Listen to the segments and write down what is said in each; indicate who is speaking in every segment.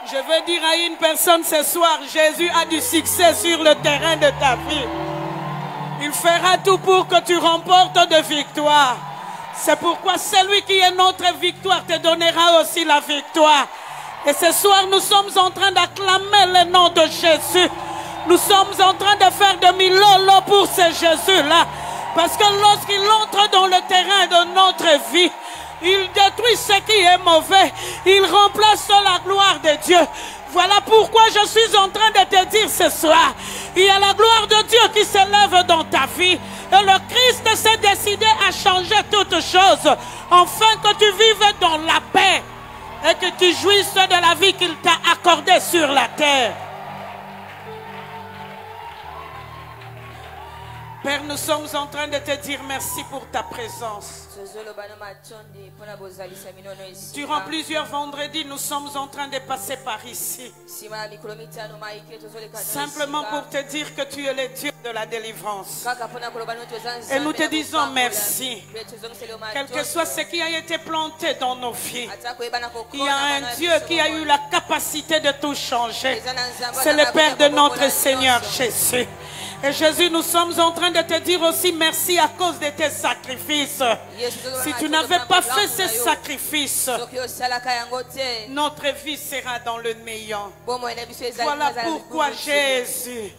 Speaker 1: Je veux dire à une personne ce soir, Jésus a du succès sur le terrain de ta vie. Il fera tout pour que tu remportes de victoire. C'est pourquoi celui qui est notre victoire te donnera aussi la victoire. Et ce soir, nous sommes en train d'acclamer le nom de Jésus. Nous sommes en train de faire de milolo pour ce Jésus-là. Parce que lorsqu'il entre dans le terrain de notre vie, il détruit ce qui est mauvais. Il remplace la gloire de Dieu. Voilà pourquoi je suis en train de te dire ce soir, il y a la gloire de Dieu qui s'élève dans ta vie. Et le Christ s'est décidé à changer toutes choses, afin que tu vives dans la paix et que tu jouisses de la vie qu'il t'a accordée sur la terre. Père, nous sommes en train de te dire merci pour ta présence. Durant plusieurs vendredis, nous sommes en train de passer par ici. Simplement pour te dire que tu es le Dieu de la délivrance. Et nous te disons merci. Quel que soit ce qui a été planté dans nos vies, il y a un Dieu qui a eu la capacité de tout changer. C'est le Père de notre Seigneur Jésus. Et Jésus, nous sommes en train de te dire aussi merci à cause de tes sacrifices. Si tu n'avais pas fait ces sacrifices, notre vie sera dans le néant. Voilà pourquoi Jésus,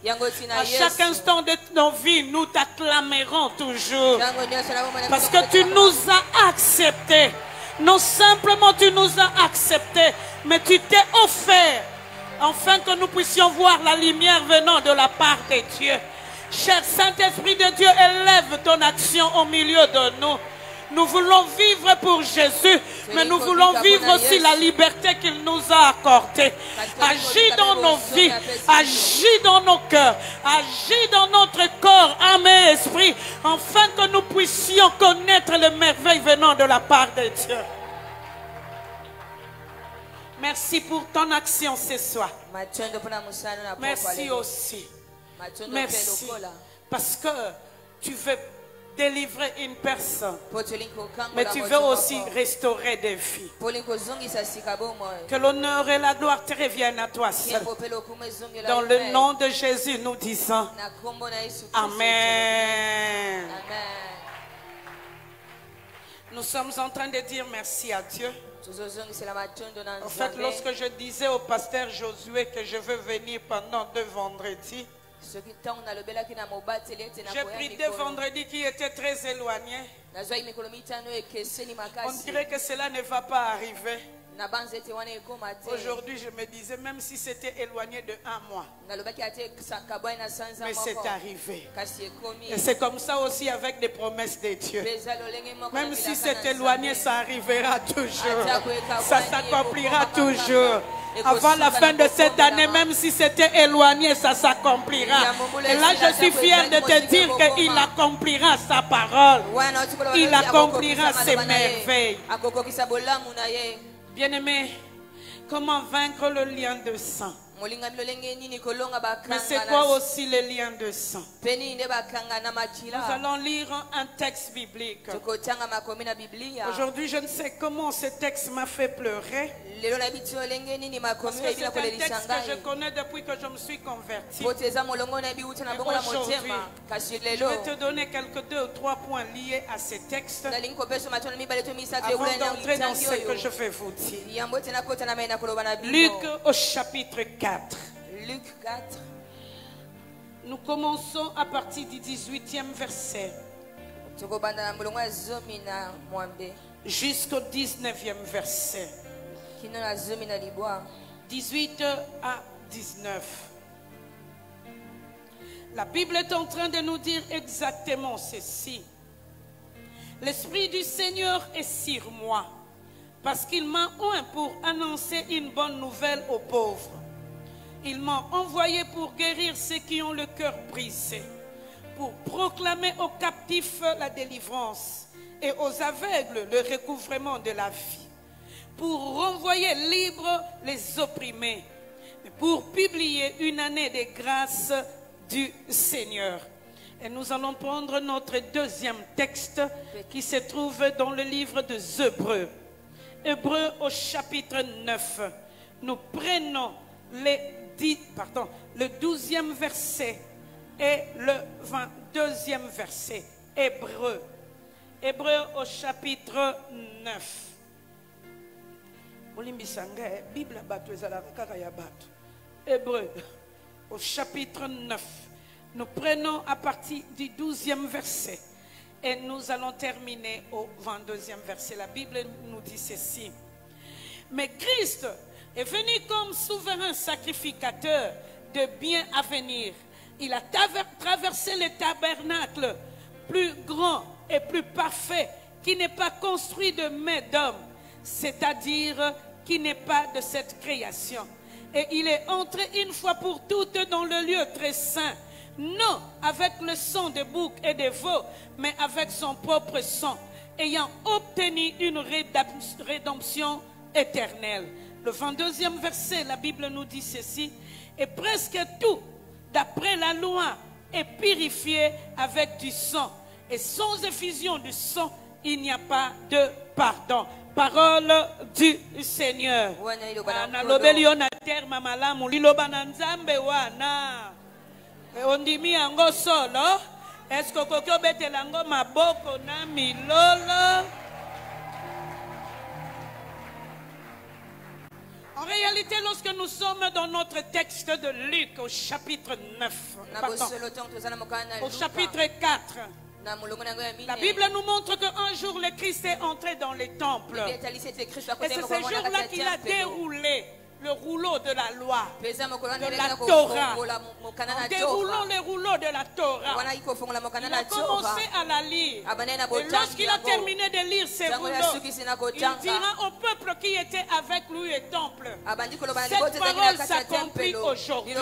Speaker 1: à chaque instant de nos vies, nous t'acclamerons toujours. Parce que tu nous as acceptés. Non simplement tu nous as acceptés, mais tu t'es offert afin que nous puissions voir la lumière venant de la part de Dieu. Cher Saint-Esprit de Dieu, élève ton action au milieu de nous. Nous voulons vivre pour Jésus, mais nous voulons vivre aussi la liberté qu'il nous a accordée. Agis dans nos vies, agis dans nos cœurs, agis dans notre corps, âme et esprit, afin que nous puissions connaître les merveilles venant de la part de Dieu. Merci pour ton action ce soir. Merci aussi. Merci. Parce que tu veux délivrer une personne, mais tu veux aussi restaurer des vies. Que l'honneur et la gloire te reviennent à toi seul. Dans le nom de Jésus, nous disons Amen. Nous sommes en train de dire merci à Dieu. En fait, lorsque je disais au pasteur Josué que je veux venir pendant 2 vendredis, j'ai pris 2 vendredis qui étaient très éloignés. On dirait que cela ne va pas arriver. Aujourd'hui, je me disais, même si c'était éloigné de 1 mois, mais c'est arrivé. Et c'est comme ça aussi avec les promesses de Dieu. Même si c'est éloigné, ça arrivera toujours. Ça s'accomplira toujours. Avant la fin de cette année, même si c'était éloigné, ça s'accomplira. Et là, je suis fier de te dire qu'il accomplira sa parole. Il accomplira ses merveilles. Bien-aimé, comment vaincre le lien de sang? Mais c'est quoi aussi le lien de sang? Nous allons lire un texte biblique. Aujourd'hui, je ne sais comment ce texte m'a fait pleurer. Parce que c'est un texte que je connais depuis que je me suis converti. Aujourd'hui, je vais te donner quelques 2 ou 3 points liés à ce texte avant d'entrer dans ce que je vais vous dire. Luc au chapitre 4.
Speaker 2: Luc 4.
Speaker 1: Nous commençons à partir du 18e verset jusqu'au 19e verset. 18 à 19. La Bible est en train de nous dire exactement ceci. L'Esprit du Seigneur est sur moi, parce qu'il m'a oint pour annoncer une bonne nouvelle aux pauvres. Il m'a envoyé pour guérir ceux qui ont le cœur brisé, pour proclamer aux captifs la délivrance et aux aveugles le recouvrement de la vie, pour renvoyer libres les opprimés, pour publier une année de grâce du Seigneur. Et nous allons prendre notre 2e texte qui se trouve dans le livre des Hébreux. Hébreux au chapitre 9, nous prenons le 12e verset et le 22e verset. Hébreu. Hébreu au chapitre 9. Hébreu au chapitre 9. Nous prenons à partir du 12e verset et nous allons terminer au 22e verset. La Bible nous dit ceci. Mais Christ est venu comme souverain sacrificateur de bien à venir. Il a traversé le tabernacle plus grand et plus parfait qui n'est pas construit de main d'homme, c'est-à-dire qui n'est pas de cette création. Et il est entré une fois pour toutes dans le lieu très saint, non avec le sang de boucs et de veaux, mais avec son propre sang, ayant obtenu une rédemption éternelle. Le 22e verset, la Bible nous dit ceci. Et presque tout, d'après la loi, est purifié avec du sang. Et sans effusion du sang, il n'y a pas de pardon. Parole du Seigneur. Est-ce que kokyo betelango maboko na milolo? En réalité, lorsque nous sommes dans notre texte de Luc au chapitre 9, au chapitre 4, la Bible nous montre qu'un jour le Christ est entré dans les temples. Et c'est ce jour-là qu'il a déroulé le rouleau de la loi, de la Torah. En déroulant le rouleau de la Torah, il a commencé à la lire. Et lorsqu'il a terminé de lire ces rouleaux, il dira au peuple qui était avec lui au temple, cette parole s'accomplit aujourd'hui.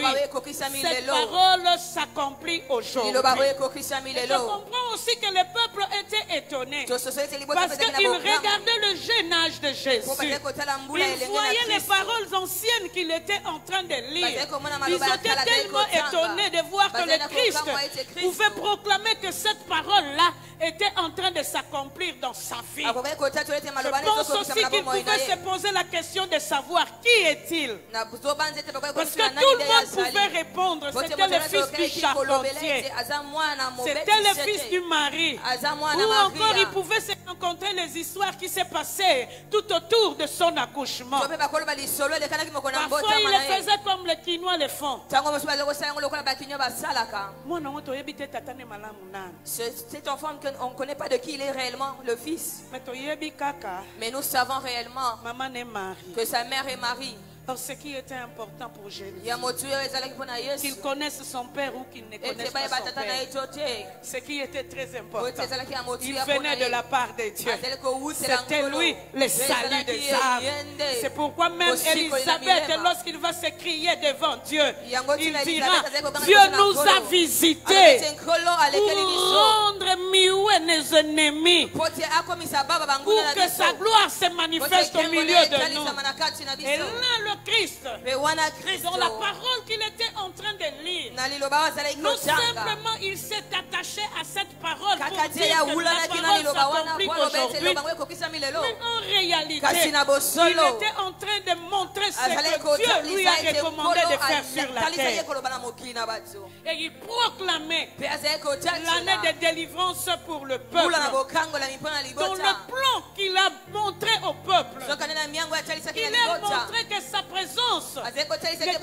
Speaker 1: Cette parole s'accomplit aujourd'hui. Et je comprends aussi que le peuple était étonné parce qu'il regardait le jeune âge de Jésus. Il voyait les paroles anciennes qu'il était en train de lire. Ils étaient tellement étonnés de voir que le Christ pouvait proclamer que cette parole-là était en train de s'accomplir dans sa vie. Je pense aussi qu'il pouvait se poser la question de savoir qui est-il. Parce que tout le monde pouvait répondre. C'était le fils du charpentier. C'était le fils du mari. Ou encore il pouvait se rencontrer les histoires qui s'est passées tout autour de son accouchement. Parfois il le faisait comme les Quinois le font.
Speaker 2: C'est un enfant qu'on ne connaît pas de qui il est réellement, le fils. Mais nous savons réellement que sa mère est Marie.
Speaker 1: Alors, ce qui était important pour Jésus, qu'il connaisse son père ou qu'il ne connaisse pas son père. Ce qui était très important, il venait de la part de Dieu. C'était lui le salut des âmes. C'est pourquoi même Élisabeth, lorsqu'il va se crier devant Dieu, il dira, Dieu nous a visités pour rendre mieux nos ennemis, pour que sa gloire se manifeste au milieu de nous. Et là, le Christ, dans la parole qu'il était en train de lire, non simplement il s'est attaché à cette parole pour dire que la parole s'accomplit aujourd'hui, mais en réalité, il était en train de montrer ce que Dieu lui a recommandé de faire sur la terre. Et il proclamait l'année de délivrance pour le peuple, dans le plan qu'il a montré au peuple. Il a montré que sa présence n'était pas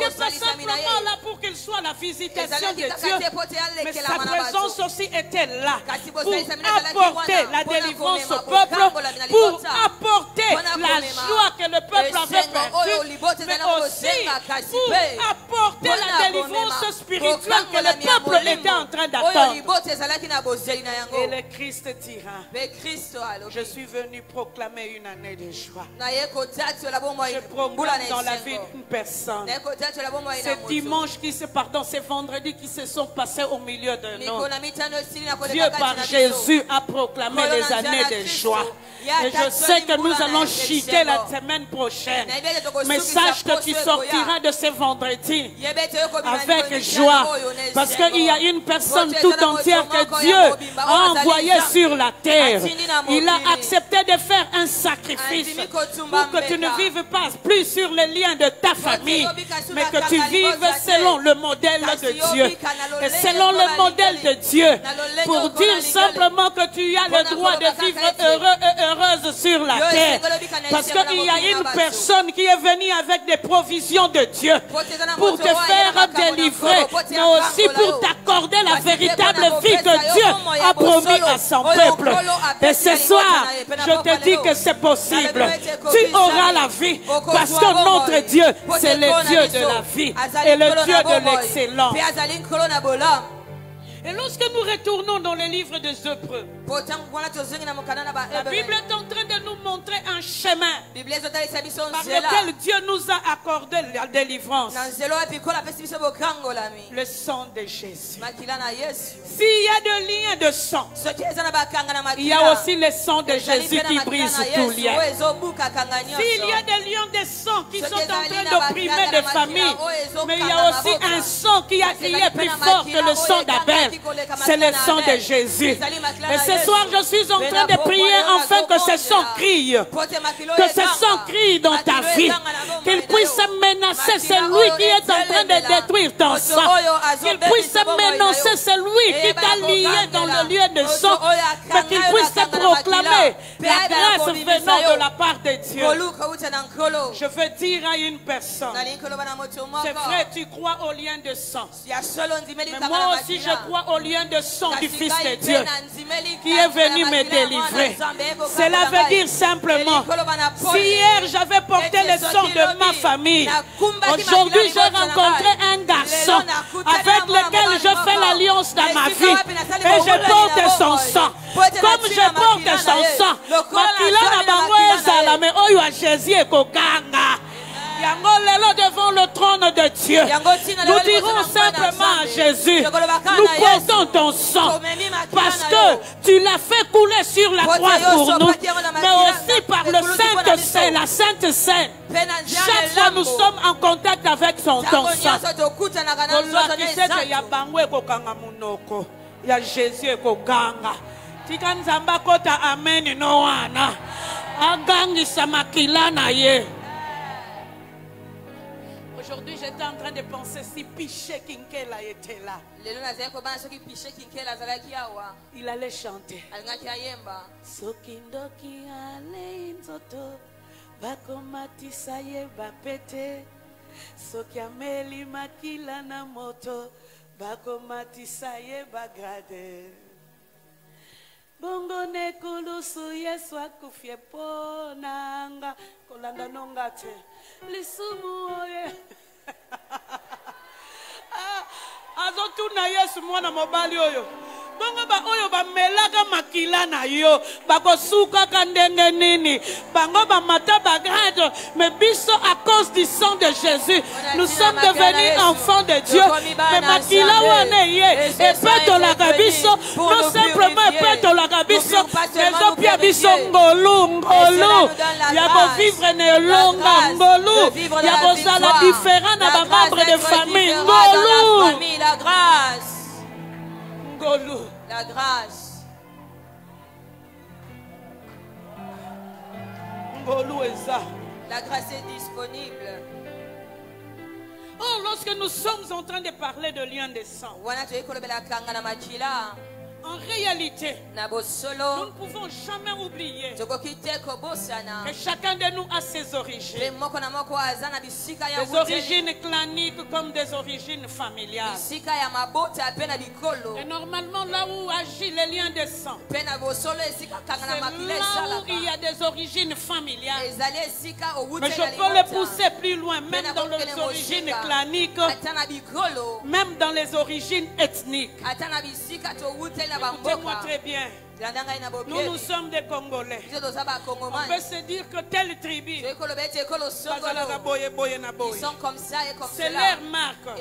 Speaker 1: simplement là pour qu'il soit la visitation de Dieu, mais sa présence aussi était là pour apporter la délivrance au peuple, pour apporter la joie que le peuple avait perdue, mais aussi pour apporter la délivrance spirituelle que le peuple était en train d'attendre. Et le Christ dira, je suis venu proclamer une année de joie. Je proclame dans la vie d'une personne. C'est dimanche c'est vendredi qui se sont passés au milieu de nous. Dieu par Jésus a proclamé des années de joie. Et je sais que nous allons chuter la semaine prochaine. Mais sache que tu sortiras de ce vendredi avec joie. Parce qu'il y a une personne tout entière que Dieu a envoyée sur la terre. Il a accepté de faire un sacrifice pour que tu ne vives pas plus sur les liens de ta famille, mais que tu vives selon le modèle de Dieu. Et selon le modèle de Dieu, pour dire simplement que tu as le droit de vivre heureux et heureuse sur la terre. Parce qu'il y a une personne qui est venue avec des provisions de Dieu pour te faire délivrer, mais aussi pour t'accorder la véritable vie que Dieu a promis à son peuple. Et ce soir, je te dis que c'est possible. Tu auras la vie parce que notre Dieu, c'est le Dieu de la vie et le Dieu de l'excellence. Et lorsque nous retournons dans le livre des Hébreux, la Bible est en train de nous montrer un chemin par lequel Dieu nous a accordé la délivrance. Le sang de Jésus. S'il y a des liens de sang, il y a aussi le sang de Jésus qui brise tout lien. S'il y a des liens de sang qui sont en train d'opprimer des familles, mais il y a aussi un sang qui a crié plus fort que le sang d'Abel. C'est le sang de Jésus. Et ce soir, je suis en train de prier afin que ce sang crie. Que ce sang crie dans ta vie. Qu'il puisse menacer celui qui est en train de détruire ton sang. Qu'il puisse menacer celui qui t'a lié dans le lieu de sang. Mais qu'il puisse te proclamer la grâce venant de la part de Dieu. Je veux dire à une personne, c'est vrai, tu crois au lien de sang. Mais moi aussi, je crois au lien de sang du Fils de Dieu qui est venu me délivrer. Cela veut dire simplement, si hier j'avais porté le sang de ma famille, aujourd'hui j'ai rencontré un garçon avec lequel je fais l'alliance dans ma vie et je porte son sang. Comme je porte son sang, makila na bango ezala me oyo a Jésus ekokanga. Devant le trône de Dieu, nous dirons simplement à Jésus, nous portons ton sang parce que tu l'as fait couler sur la croix pour nous, mais aussi par le Saint-Seine, la Sainte Seine. Chaque fois nous sommes en contact avec ton sang. Il y a Jésus ekokanga. Tikanzamba kota amen no wana. Agangi samakila na ye. Aujourd'hui, j'étais en train de penser si Piché Kinkela était là. Il allait chanter. Sokindoki ale inzoto bakomati saye bapete sokiameli makila na moto bakomati saye bagade bongo nekulusu Yesu akufye ponanga kolanda nongate lisumu oye azotuna Yesu mwana mobali oyo bongo ba oyo ba melaka makila na yo bakosuka kandenge nini bango ba mata bagrade mais biso à cause du sang de Jésus nous sommes devenus enfants de Dieu mais makila wana ye et peto la kabiso non simplement peto la kabiso mais pia biso ngolu ngolu ya ko vivre ne longa ngolu ya ko sala différent na ba membre de famille ngolu
Speaker 2: la grâce
Speaker 1: ngolu
Speaker 2: la grâce. La grâce est disponible.
Speaker 1: Oh, lorsque nous sommes en train de parler de lien de sang, en réalité, nous ne pouvons jamais oublier que chacun de nous a ses origines. Des origines claniques comme des origines familiales. Et normalement, là où agit le lien de sang, c'est là où il y a des origines familiales. Mais je peux le pousser plus loin, même dans les origines claniques, même dans les origines ethniques. Écoutez-moi très bien. Nous, nous sommes des Congolais. On peut se dire que telle tribu, ils
Speaker 2: sont comme ça et comme
Speaker 1: c'est
Speaker 2: cela.
Speaker 1: leur marque. On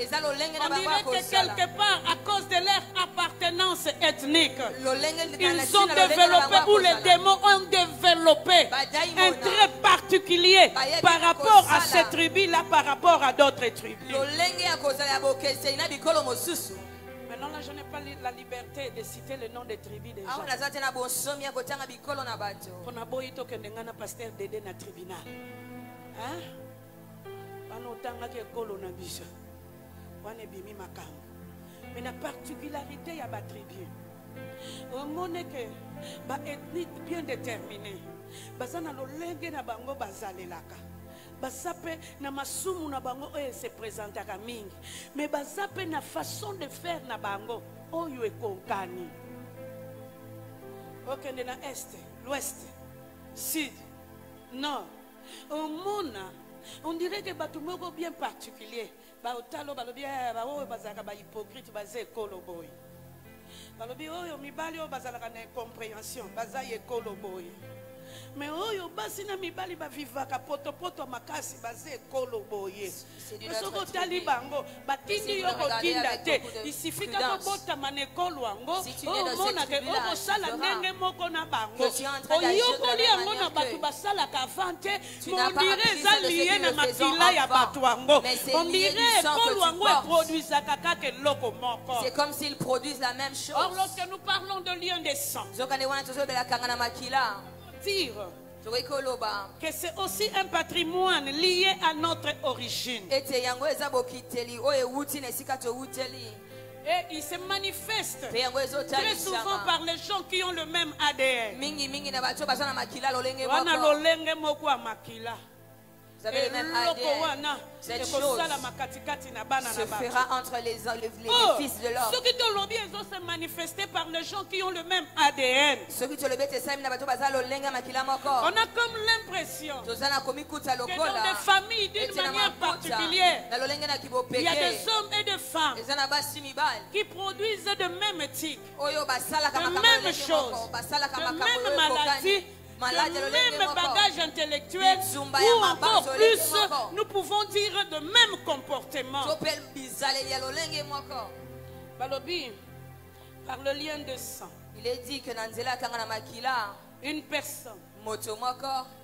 Speaker 1: dirait que quelque part, à cause de leur appartenance ethnique, ils ont développé, ou les démons ont développé un trait particulier par rapport à cette tribu-là, par rapport à d'autres tribus. Maintenant, là, je n'ai pas la liberté de citer le nom des tribus des gens. On a beau que nous pasteur Dédé na tribunal. Hein? Mais la particularité, il y a ma tribu. On est que ba ethnie bien déterminée. Bazana lo lenge na bango bazalelaka. Basape na masumu na bango oyo se présentaka mingi. Mais basape na façon de faire na bango oyo ekonkani. Okende na est, l'ouest, sud, nord. On dirait que batu moko bien particulier. Ba otalo balobi ba oyo bazaka ba hypocrite bazé koloboy. Balobi oyo mibali oyo bazalaka na incompréhension, bazaye koloboy. Mais oyo basi na mibali ba vivaka poto poto makasi bazé koloboye. Soko tali bango batindi yo kotinda te. Isifika ko bota manekolo ango. O mona ke o sala ndenge moko na bango. Oyo koli ango na batu basala ka vante. On dirait ça lié na makila ya batu ango. On dirait kolo ango produisa kaka ke loko moko.
Speaker 2: C'est comme s'ils produisent la même chose.
Speaker 1: Or lorsque nous parlons de lien de sang, dire que c'est aussi un patrimoine lié à notre origine. Et il se manifeste très souvent par les gens qui ont le même ADN.
Speaker 2: Vous avez le même ADN. Cette chose se fera entre les fils de l'homme.
Speaker 1: Ceux qui se manifester par les gens qui ont le même ADN. On a comme l'impression que dans des familles d'une manière particulière, il y a des hommes et des femmes qui produisent de même éthique, de même choses, de même maladies, le même bagage intellectuel, ou encore plus, nous pouvons dire de même comportement. Balobi, par le lien de sang,
Speaker 2: il est dit que
Speaker 1: une personne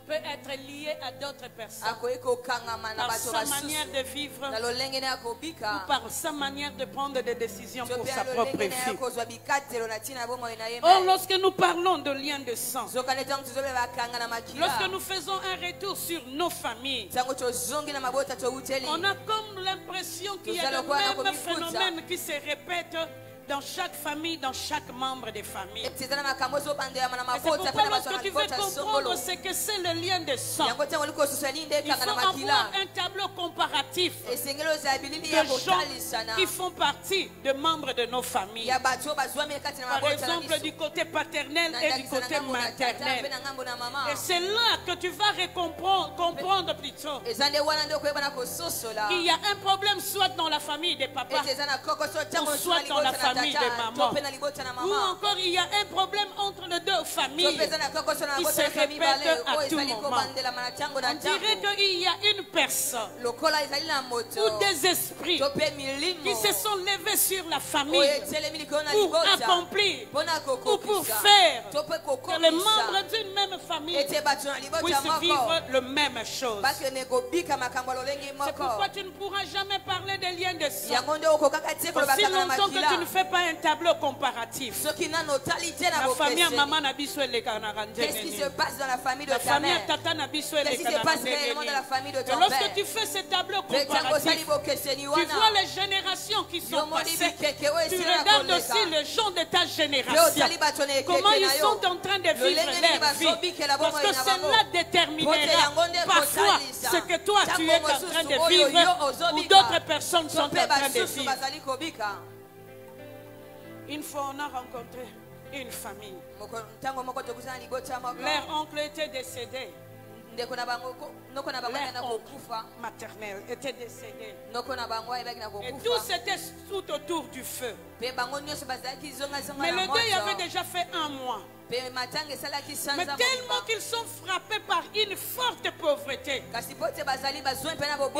Speaker 1: peut être liée à d'autres personnes par sa manière de vivre ou par sa manière de prendre des décisions pour sa propre vie. Or, lorsque nous parlons de lien de sang, lorsque nous faisons un retour sur nos familles, on a comme l'impression qu'il y a le même phénomène qui se répète dans chaque famille, dans chaque membre des familles. C'est pourquoi lorsque tu veux comprendre ce que c'est le lien de sang, il faut avoir un tableau comparatif de gens qui font partie de membres de nos familles. Par exemple, du côté paternel et du côté maternel. Et c'est là que tu vas comprendre plutôt qu'il y a un problème soit dans la famille des papas ou soit dans la famille de maman. Ou encore il y a un problème entre les deux familles qui se répète à tout moment. On dirait qu'il y a une personne ou des esprits qui se sont levés sur la famille pour accomplir ou pour faire que les membres d'une même famille puissent vivre le même chose. C'est pourquoi tu ne pourras jamais parler des liens de sang aussi longtemps que tu ne fais pas un tableau comparatif. La famille à maman Nabiso et les Canarandais.
Speaker 2: Qu'est-ce qui se passe dans la famille de ta
Speaker 1: famille
Speaker 2: mère?
Speaker 1: Tata Nabiso et les
Speaker 2: Qu'est-ce qui se passe réellement dans la famille de ton
Speaker 1: lorsque
Speaker 2: père?
Speaker 1: tu fais ce tableau comparatif, tu vois les générations qui sont passées. Tu regardes aussi les gens de ta génération. Comment ils sont en train de vivre leur vie. Parce que cela déterminera parfois ce que toi tu es en train de vivre ou d'autres personnes sont en train de vivre. Une fois, on a rencontré une famille. Leur oncle était décédé. maternel était décédé. Et tous étaient tout autour du feu. Mais le deuil avait déjà fait 1 mois. Mais tellement qu'ils sont frappés par une forte pauvreté, ils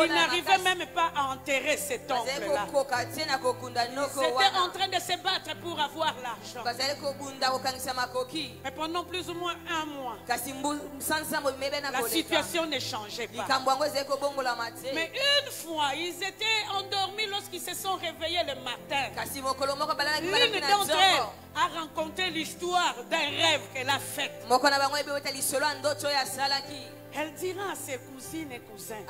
Speaker 1: n'arrivaient même pas à enterrer cet oncle-là. Ils étaient en train de se battre pour avoir l'argent. Mais pendant plus ou moins 1 mois, la situation ne changeait pas. Mais une fois, ils étaient endormis lorsqu'ils se sont réveillés le matin. L'une d'entre elles a rencontré l'histoire d'un rêve qu'elle a fait. Elle dira à ses cousines et cousins,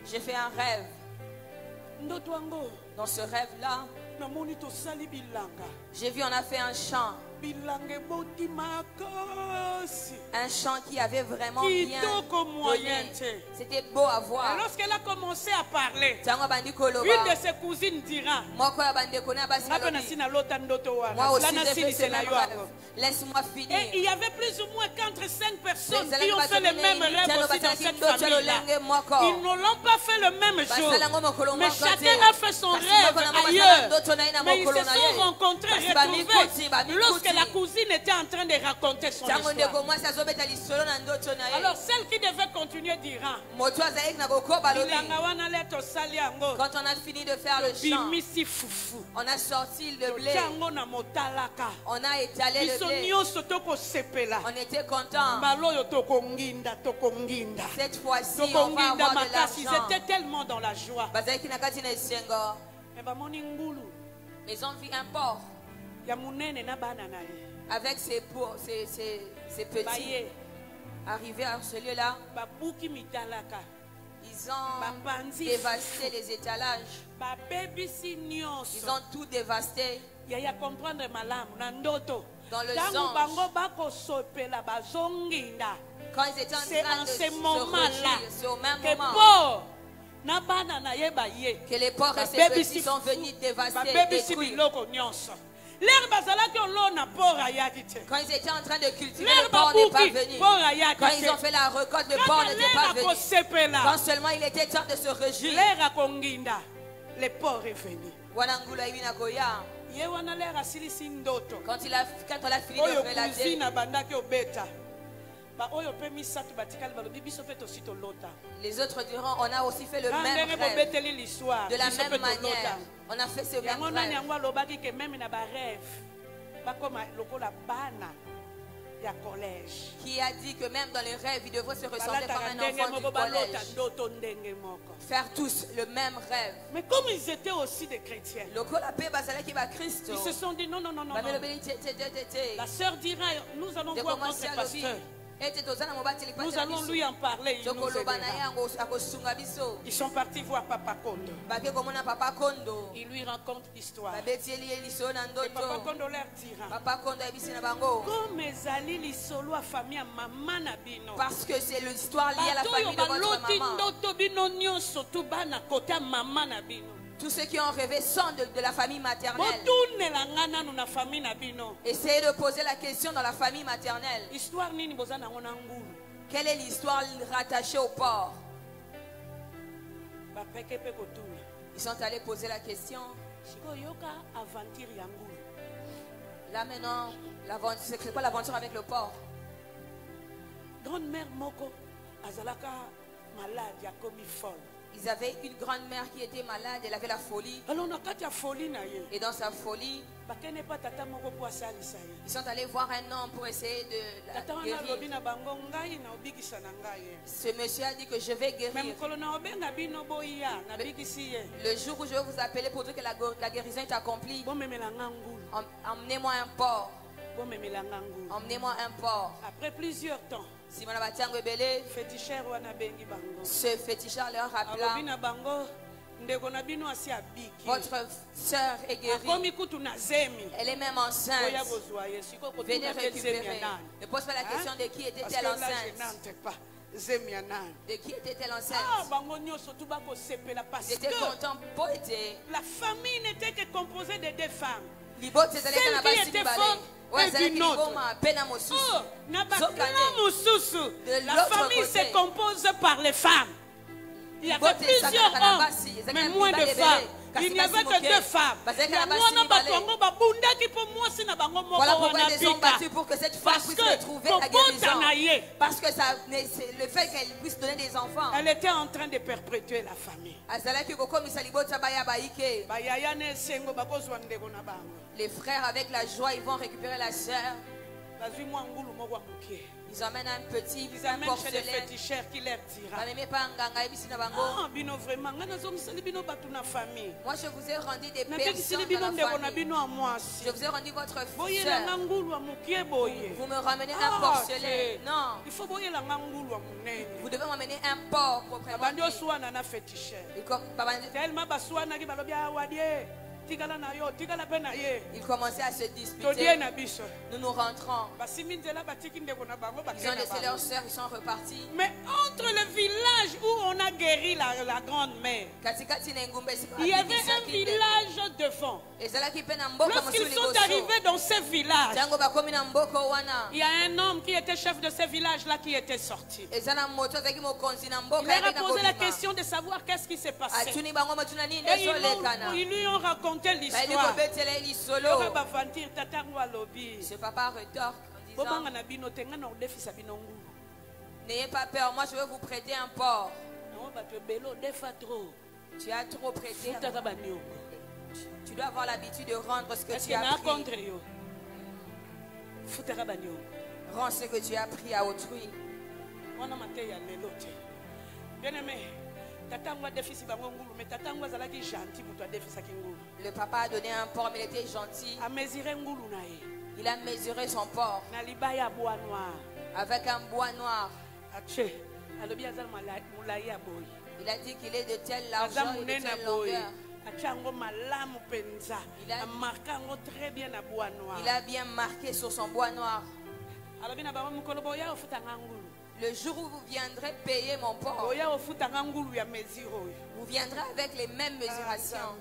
Speaker 2: j'ai fait un rêve. Dans ce rêve-là, j'ai vu on a fait un chant. Un chant qui avait vraiment bien donné. C'était beau à voir.
Speaker 1: Et lorsqu'elle a commencé à parler, une de ses cousines dira,
Speaker 2: moi aussi j'ai fait ce même rêve. Laisse-moi finir.
Speaker 1: Et il y avait plus ou moins 4 ou 5 personnes qui ont fait le même rêve aussi dans cette famille-là. Ils ne l'ont pas fait le même jour, mais chacun a fait son rêve ailleurs. Mais ils se sont rencontrés, retrouvés lorsque la cousine était en train de raconter son histoire. Alors celle qui devait continuer dira,
Speaker 2: quand on a fini de faire le chant, on a sorti le blé, on a étalé le blé, on était contents. Cette fois-ci on va avoir de l'argent.
Speaker 1: Ils étaient tellement dans la joie.
Speaker 2: Ils ont vu un porc avec ses petits arrivés à ce lieu-là. Ils ont dévasté les étalages. Ils ont tout dévasté. Dans le songe, quand ils étaient en train de se réjouir, c'est au même moment que les porcs et ses petits sont venus dévaster, détruire. Quand ils étaient en train de cultiver, le porc n'est pas venu. Quand ils ont fait la récolte, le porc n'était pas venu. Quand seulement il était temps de se réjouir,
Speaker 1: le porc est venu.
Speaker 2: Quand on a fini de relater, les autres diront, on a aussi fait le même rêve. De la même manière, on a fait ce même rêve. Qui a dit que même dans les rêves, ils devraient se ressembler comme un enfant du collège. Faire tous le même rêve.
Speaker 1: Mais comme ils étaient aussi des chrétiens, ils se sont dit non. La sœur dira, nous allons voir notre pasteur. Nous allons lui en parler. Ils sont partis voir Papa Kondo. Il lui raconte l'histoire. Et Papa Kondo leur dira,
Speaker 2: parce que c'est l'histoire liée à la famille de votre maman. Tous ceux qui ont rêvé sont de la famille maternelle. Essayez de poser la question dans la famille maternelle. Quelle est l'histoire rattachée au porc? Ils sont allés poser la question. Là maintenant, c'est quoi l'aventure avec le porc?
Speaker 1: Grande-mère Moko azalaka malade ya komi folle.
Speaker 2: Ils avaient une grand-mère qui était malade, elle avait la folie. Et dans sa folie, ils sont allés voir un homme pour essayer de la guérir. Ce monsieur a dit que je vais guérir. Le jour où je vais vous appeler pour dire que la guérison est accomplie, emmenez-moi un porc. Emmenez-moi un porc.
Speaker 1: Après plusieurs temps,
Speaker 2: ce féticheur leur rappela, votre soeur est guérie. Elle est même enceinte. Venez récupérer. Ne pose pas la question de qui était-elle enceinte. De qui était-elle enceinte? Ils étaient contents.
Speaker 1: La famille n'était que composée de 2 femmes.
Speaker 2: Celle qui était forte
Speaker 1: et d'une autre. La famille se compose par les femmes. Il y avait plusieurs hommes, mais moins de femmes. Il n'y avait que 2 femmes. Voilà pourquoi ils ont battu pour que cette femme puisse retrouver la guérison. Parce que ça, le fait qu'elle puisse donner des enfants.
Speaker 2: Elle était en train de perpétuer la famille.
Speaker 1: Les frères avec la joie, ils vont récupérer la sœur. Ils amènent un petit porcelain.
Speaker 2: Qui leur dira.
Speaker 1: Moi je vous ai rendu des personnes dans la famille. Je vous ai rendu votre sœur. Vous me ramenez un porcelain. Non. Vous devez m'amener un porc proprement dit. Ils commençaient à se disputer. Nous nous rentrons. Ils ont laissé leur soeur, ils sont repartis.
Speaker 2: Mais entre le village où on a guéri la grande-mère, il y avait un village devant. Lorsqu'ils sont arrivés dans ce village, il y a un homme qui était chef de ce village-là qui était sorti. Il leur a posé la question de savoir qu'est-ce qui s'est passé. Et ils lui ont raconté l'histoire.
Speaker 1: Ce papa retorque en disant: n'ayez pas peur, moi je vais vous prêter un porc. Tu as trop prêté. Tu dois avoir l'habitude de rendre ce que tu as pris. Rends ce que tu as pris à autrui.
Speaker 2: Bien-aimé,
Speaker 1: le papa a donné un porc, mais il était gentil. Il a mesuré son porc avec un bois noir. Il a dit qu'il est de telle largeur et de telle longueur. Il a bien marqué sur son bois noir. Le jour où vous viendrez payer mon porc, vous viendrez avec les mêmes mesurations.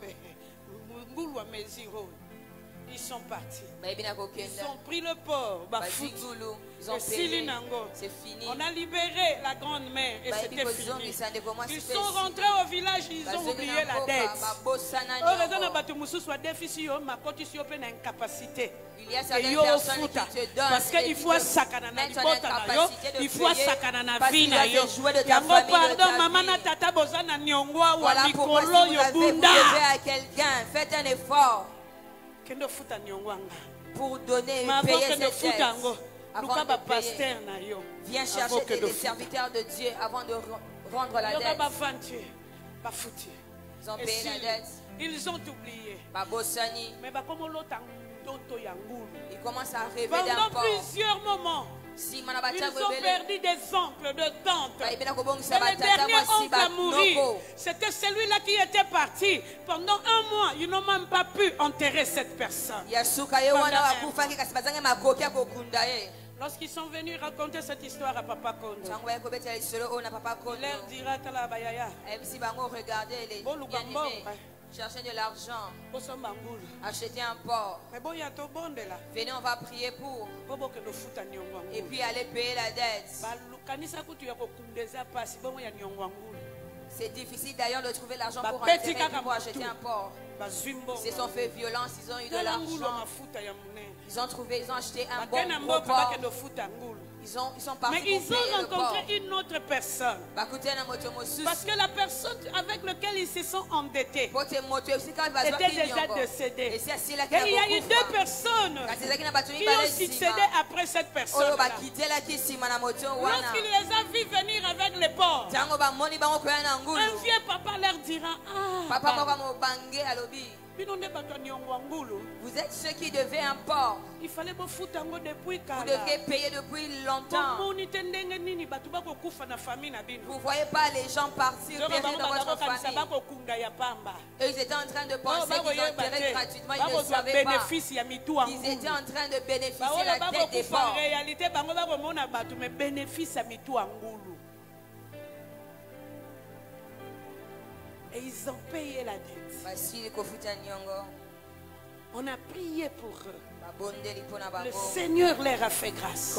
Speaker 2: Ils sont partis.
Speaker 1: Ils
Speaker 2: ont pris le porc.
Speaker 1: Ils ont payé. C'est fini.
Speaker 2: On a libéré la grande-mère et c'était fini. Ils sont rentrés au village, ils ont oublié la dette.
Speaker 1: Il y a certaines personnes qui te donnent
Speaker 2: parce qu'il faut sakana na libota na yo, il faut sakana na vie na yo.
Speaker 1: Pardon, maman na tata bozana nyongwa wa mikolo yo bunda. À quelqu'un, faites un effort pour donner, payer cette dette. Avant de payer, viens chercher des serviteurs de Dieu avant de rendre la dette. Ils ont payé la dette.
Speaker 2: Ils ont oublié.
Speaker 1: Mais ils commencent à rêver d'un
Speaker 2: pendant
Speaker 1: porc.
Speaker 2: plusieurs moments. Ils ont perdu des oncles, de tantes. Et le dernier oncle à mourir, c'était celui-là qui était parti. Pendant 1 mois, ils n'ont même pas pu enterrer cette personne. Lorsqu'ils sont venus raconter cette histoire à Papa Kondo, il leur dira
Speaker 1: regardez les bien-aimés, cherchez de l'argent, achetez un porc. Venez, on va prier pour. Et puis aller payer la dette. C'est difficile d'ailleurs de trouver l'argent pour acheter un porc. Ils se sont fait violence, ils ont eu de l'argent. Ils ont acheté un bon gros porc. Ils sont partis.
Speaker 2: Mais ils ont rencontré une autre personne. Parce que la personne avec laquelle ils se sont endettés était déjà décédée. Et il y a eu 2 personnes qui ont succédé après cette personne. Lorsqu'il les a vus venir avec les porcs, un vieux papa leur dira:
Speaker 1: vous êtes ceux qui devaient un porc. Vous deviez payer depuis longtemps. Vous ne voyez pas les gens partir périr dans votre famille. Eux, ils étaient en train de penser qu'ils enterraient gratuitement. Ils ne savaient pas. Ils étaient en train de bénéficier la dette des porcs.
Speaker 2: Et ils ont payé la dette. On a prié pour eux.
Speaker 1: Le Seigneur leur a fait grâce.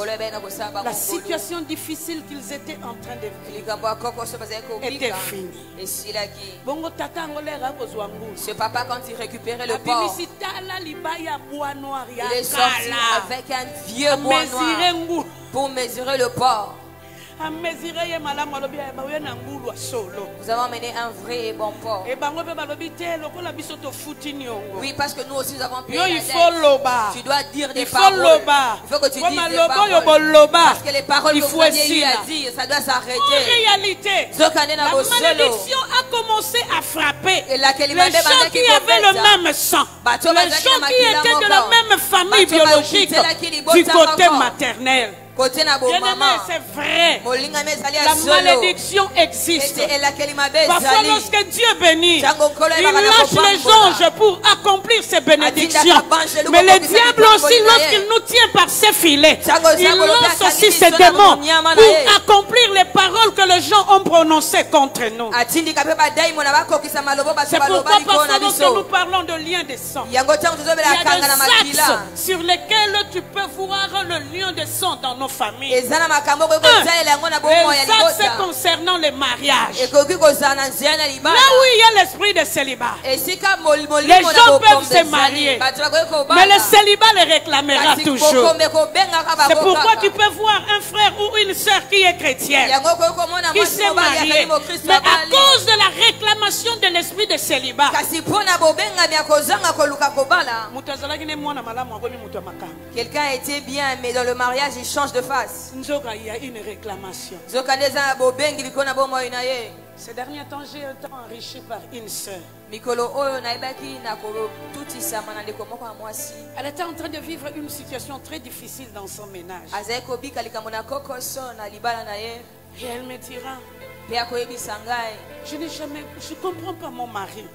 Speaker 1: La situation difficile qu'ils étaient en train de vivre était finie.
Speaker 3: Ce papa, quand il récupérait le porc, il est sorti avec un vieux bois noir pour mesurer le porc. Nous avons mené un vrai et bon porc. Oui, parce que nous aussi nous avons payé la dette. Tu dois dire des paroles. Il faut que tu dises des paroles. Parce que les paroles que vous aviez eu à dire, ça doit s'arrêter.
Speaker 1: En réalité, la malédiction a commencé à frapper les gens qui avaient le même sang, les gens qui étaient de la même famille biologique du côté maternel. Bien-aimé, c'est vrai. La malédiction existe. Parfois, lorsque Dieu bénit, il lâche les anges pour accomplir ses bénédictions. Mais le diable aussi, lorsqu'il nous tient par ses filets, il lance aussi ses démons pour accomplir les paroles que les gens ont prononcées contre nous. C'est pourquoi parfois, lorsque nous parlons de lien de sang, il y a des axes sur lesquels tu peux voir le lien de sang dans nos familles. Les axes concernant le mariage. Là où il y a l'esprit de célibat, les gens peuvent se marier, mais le célibat les réclamera toujours. C'est pourquoi tu peux voir un frère ou une soeur qui est chrétienne, qui s'est marié, mais à cause de la réclamation de l'esprit de célibat,
Speaker 3: quelqu'un était bien, mais dans le mariage il change de face.
Speaker 1: Il y a une réclamation. Ces derniers temps, j'ai été enrichi par une sœur. Elle était en train de vivre une situation très difficile dans son ménage. Et elle me dira, je ne comprends pas mon mari.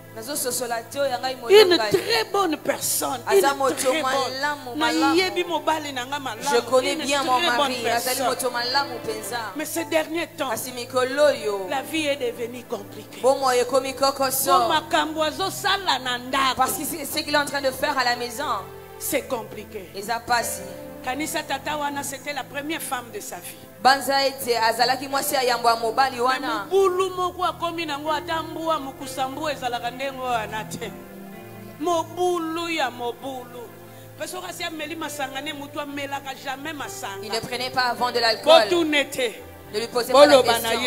Speaker 1: Une très bonne personne.
Speaker 3: Je connais bien mon mari.
Speaker 1: Mais ces derniers temps, la vie est devenue compliquée.
Speaker 3: Parce que ce qu'il est en train de faire à la maison,
Speaker 1: c'est compliqué. Kanisa Tatawana, c'était la première femme de sa vie.
Speaker 3: Il ne prenait pas avant de l'alcool. Ne lui posez pas la question.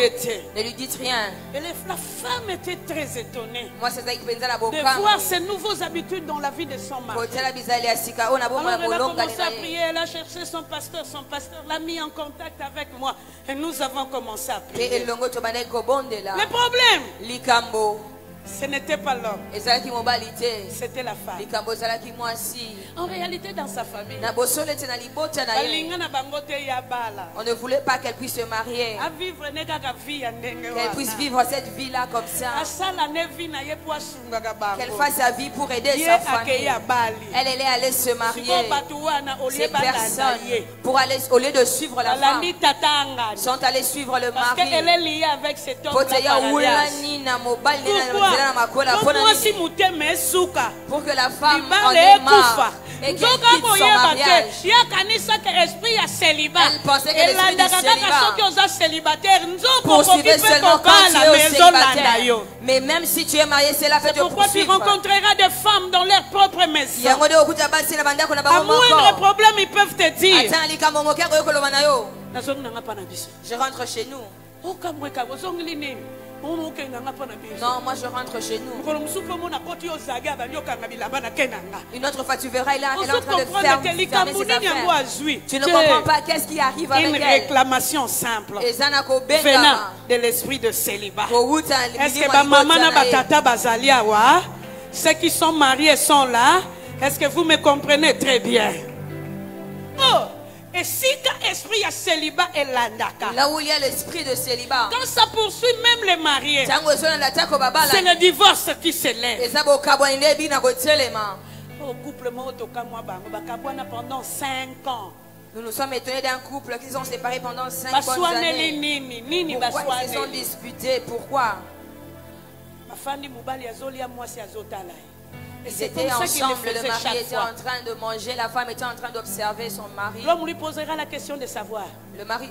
Speaker 3: Ne lui dites rien.
Speaker 1: Et la femme était très étonnée
Speaker 3: de
Speaker 1: voir ces nouvelles habitudes dans la vie de son mari. Alors elle a commencé à prier, elle a cherché son pasteur l'a mis en contact avec moi. Et nous avons commencé à prier. Le problème, ce n'était pas l'homme, c'était la femme. En réalité, dans sa famille,
Speaker 3: on ne voulait pas qu'elle puisse se marier, qu'elle puisse vivre cette vie-là comme ça, qu'elle fasse sa vie pour aider sa famille. Elle est allée se marier. Ces personnes, au lieu de suivre la femme, sont allées suivre le mari.
Speaker 1: Parce qu'elle est liée avec cet homme.
Speaker 3: Pour que la femme en ait marre et qu'elle quitte son mariage. Elle pensait que l'esprit célibataire poursuivait seulement quand tu es au célibataire. Mais même si tu es marié, c'est là que tu
Speaker 1: pourquoi tu rencontreras des femmes dans leur propre maison. À moindre problème, ils peuvent te dire,
Speaker 3: je rentre chez nous. Non, moi je rentre chez nous. Une autre fois tu verras, elle est en train de fermer ses affaires. Tu ne comprends pas qu'est-ce qui arrive avec elle.
Speaker 1: Une réclamation simple venant de l'esprit de célibat. Est-ce que maman na batata bazalia wa? Ceux qui sont mariés sont là. Est-ce que vous me comprenez très bien? Oh! Et si l'esprit de célibat est
Speaker 3: là où il y a l'esprit de célibat,
Speaker 1: quand ça poursuit même les mariés, c'est le divorce qui s'élève. Au couple pendant 5 ans.
Speaker 3: Nous nous sommes étonnés d'un couple qui sont séparés pendant 5 bonnes années. Pourquoi ils se sont disputés? Pourquoi? Ils étaient ensemble, le mari était en train de manger, la femme était en train d'observer son mari.
Speaker 1: L'homme lui posera la question de savoir.
Speaker 3: Le mari,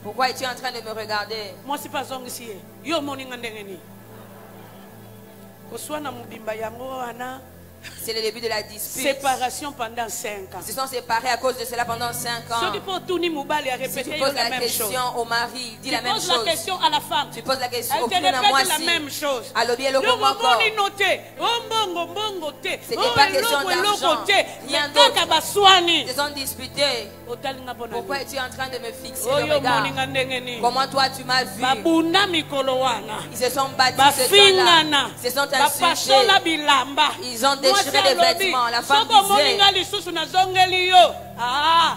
Speaker 3: pourquoi es-tu en train de me regarder?
Speaker 1: Moi, c'est pas ça ici. Yo morning andengeni. Koswana mubimba yango ana.
Speaker 3: C'est le début de la dispute.
Speaker 1: Séparation pendant 5 ans.
Speaker 3: Ils se sont séparés à cause de cela pendant 5 ans.
Speaker 1: Si tu poses
Speaker 3: la question au mari, dis la même chose.
Speaker 1: Tu poses la question à la femme.
Speaker 3: Tu poses la question
Speaker 1: au
Speaker 3: fille,
Speaker 1: la même chose.
Speaker 3: À l'objet, le c'était pas question d'argent. Rien d'autre. Ils se sont disputés. Pourquoi es-tu en train de me fixer le regard? Comment toi tu m'as vu? Ils se sont battus ce temps-là. Ils se sont insultés. Ils ont déchiré les vêtements. La femme disait,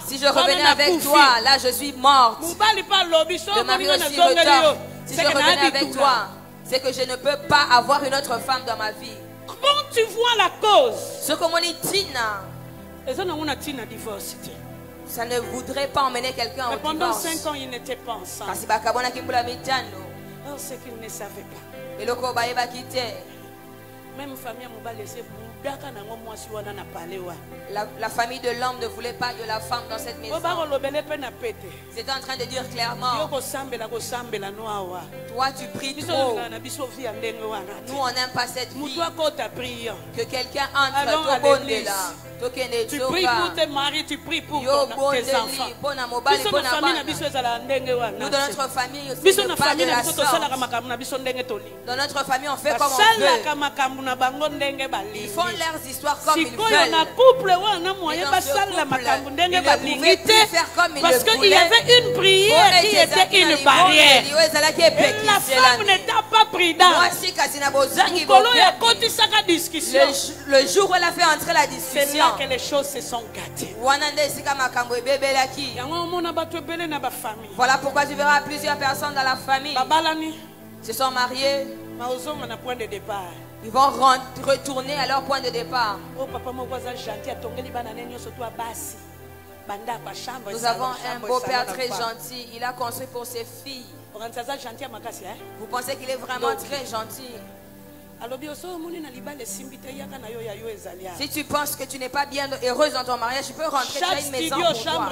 Speaker 3: si je revenais avec toi, là je suis morte. Le mari aussi retort. Si je revenais avec toi, c'est que je ne peux pas avoir une autre femme dans ma vie.
Speaker 1: Comment tu vois la cause?
Speaker 3: Ce que mon Tina, ça ne voudrait pas emmener quelqu'un au
Speaker 1: pendant
Speaker 3: divorce.
Speaker 1: 5 ans, ils n'étaient pas ensemble.
Speaker 3: Oh,
Speaker 1: c'est qu'ils ne savaient pas.
Speaker 3: Et le cobaye va quitter.
Speaker 1: Même famille
Speaker 3: la famille de l'homme ne voulait pas de la femme dans cette maison. C'était en train de dire clairement, toi tu pries trop. Nous on n'aime pas cette vie. Que quelqu'un entre là.
Speaker 1: Tu pries pour tes maris, tu pries pour tes enfants.
Speaker 3: Nous dans notre famille aussi ne pas de la sorte. Dans notre famille on fait comme on veut. Ils font leurs histoires comme ils veulent.
Speaker 1: Parce qu'il y avait une prière qui était une barrière. La femme n'était pas prudente.
Speaker 3: Le jour où elle a fait entrer la discussion,
Speaker 1: c'est là que les choses se sont gâtées.
Speaker 3: Voilà pourquoi tu verras plusieurs personnes dans la famille se sont mariés. Ils vont retourner à leur point de départ. Nous avons un beau-père très gentil. Il a construit pour ses filles. Vous pensez qu'il est vraiment très gentil? Si tu penses que tu n'es pas bien heureuse dans ton mariage, tu peux rentrer dans une maison pour toi.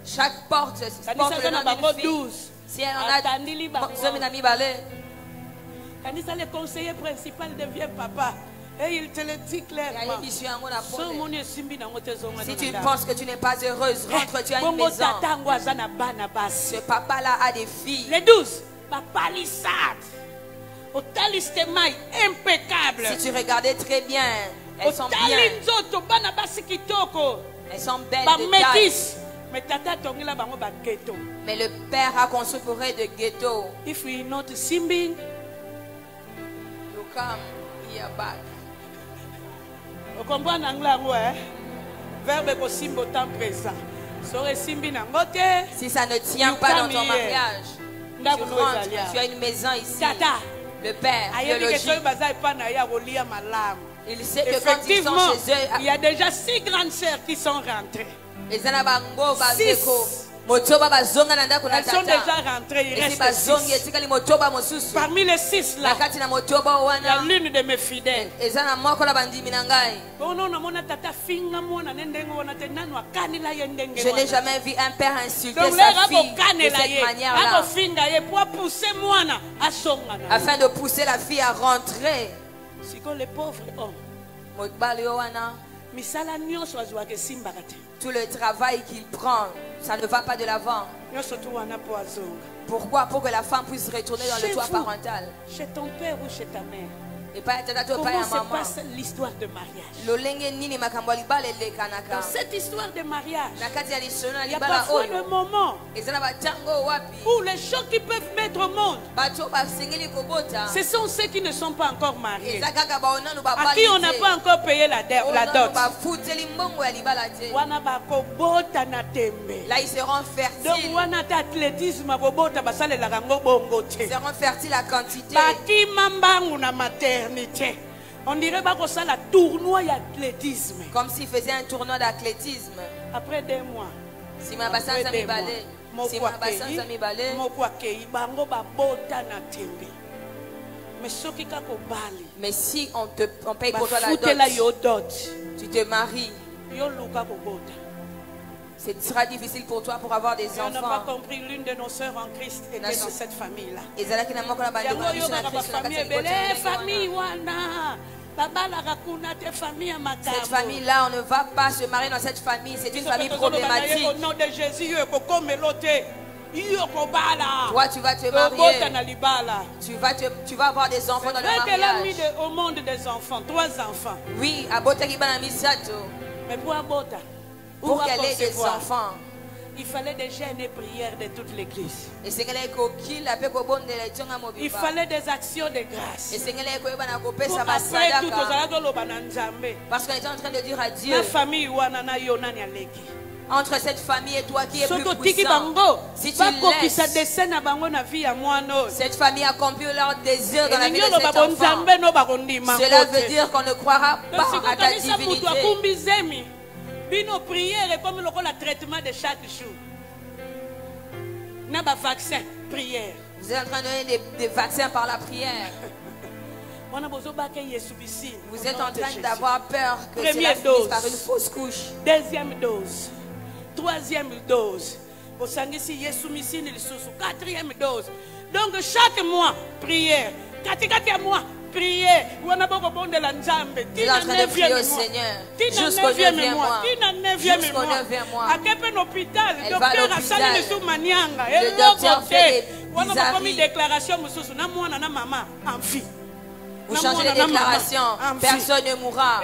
Speaker 3: Chaque porte porte le nom d'une fille. Si elle en a
Speaker 1: le conseiller principal devient papa. Et il te le dit clairement.
Speaker 3: Si tu penses que tu n'es pas heureuse, rentre, tu as une maison. Ce papa-là a des filles.
Speaker 1: Les 12. Papa lissade. Impeccable.
Speaker 3: Si tu regardais très bien, elles sont bien. Elles sont belles de taille. Mais le père a construit pour eux de ghetto.
Speaker 1: If we not simbing,
Speaker 3: you come here back.
Speaker 1: Vous comprenez l'anglais, verbe possible au temps présent.
Speaker 3: Si ça ne tient pas dans ton mariage, tu rentres, tu as une maison ici. Le père biologique, il sait que quand ils sont chez eux,
Speaker 1: il y a déjà 6 grandes sœurs qui sont rentrées. 6. Elles sont déjà rentrées, il reste 6. Parmi les 6 là, il y a l'une de mes fidèles.
Speaker 3: Je n'ai jamais vu un père insulter sa fille de cette manière-là, afin de pousser la fille à rentrer.
Speaker 1: Les pauvres hommes,
Speaker 3: tout le travail qu'il prend, ça ne va pas de l'avant. Pourquoi? Pour que la femme puisse retourner dans le toit parental.
Speaker 1: Chez ton père ou chez ta mère.
Speaker 3: Comment
Speaker 1: se passe l'histoire de mariage? Dans cette histoire de mariage, il y a parfois le moment où les gens qui peuvent mettre au monde, ce sont ceux qui ne sont pas encore mariés, à qui on n'a pas encore payé la dot.
Speaker 3: Là ils seront fertiles. Ils seront fertiles à quantité.
Speaker 1: On dirait que ça la tournoi d'athlétisme.
Speaker 3: Comme s'il faisait un tournoi d'athlétisme.
Speaker 1: Après 2 mois.
Speaker 3: Si ma bassin ça mi balé. Si ma bassin ça mi balé.
Speaker 2: Mais si on paye pour toi la dot, tu te maries. Ce sera difficile pour toi pour avoir des enfants.
Speaker 1: On n'a pas compris, l'une de nos sœurs en Christ était dans cette famille-là.
Speaker 2: Cette famille-là, on ne va pas se marier dans cette famille. C'est une famille problématique.
Speaker 1: Au nom de Jésus,
Speaker 2: toi, tu vas te marier. Tu vas avoir des enfants dans le mariage.
Speaker 1: Elle a mis au monde des enfants, 3 enfants.
Speaker 2: Oui, à Bota
Speaker 1: mais pour Abota,
Speaker 2: pour qu'elle ait des enfants,
Speaker 1: il fallait des jeûnes et prières de toute l'église. Il fallait des actions de grâce.
Speaker 2: Parce qu'on était en train de dire à Dieu, entre cette famille et toi qui est plus puissant, si tu laisses cette famille accomplir leur désir dans la vie de cet enfant, cela veut dire qu'on ne croira pas à ta divinité.
Speaker 1: Nos prières est comme le traitement de chaque jour. N'a pas vaccin, prière.
Speaker 2: Vous êtes en train de donner des vaccins par la prière. Vous êtes en train d'avoir peur que cela finisse par une fausse couche.
Speaker 1: Deuxième dose. Troisième dose. Quatrième dose. Donc chaque mois, prière. Quatrième mois, prière.
Speaker 2: Il est en train de prier au Seigneur jusqu'au 9e mois. Jusqu'au 9e mois. Elle va à l'hôpital. Le docteur fait des bizarreries. Vous changez de déclaration. Personne ne mourra.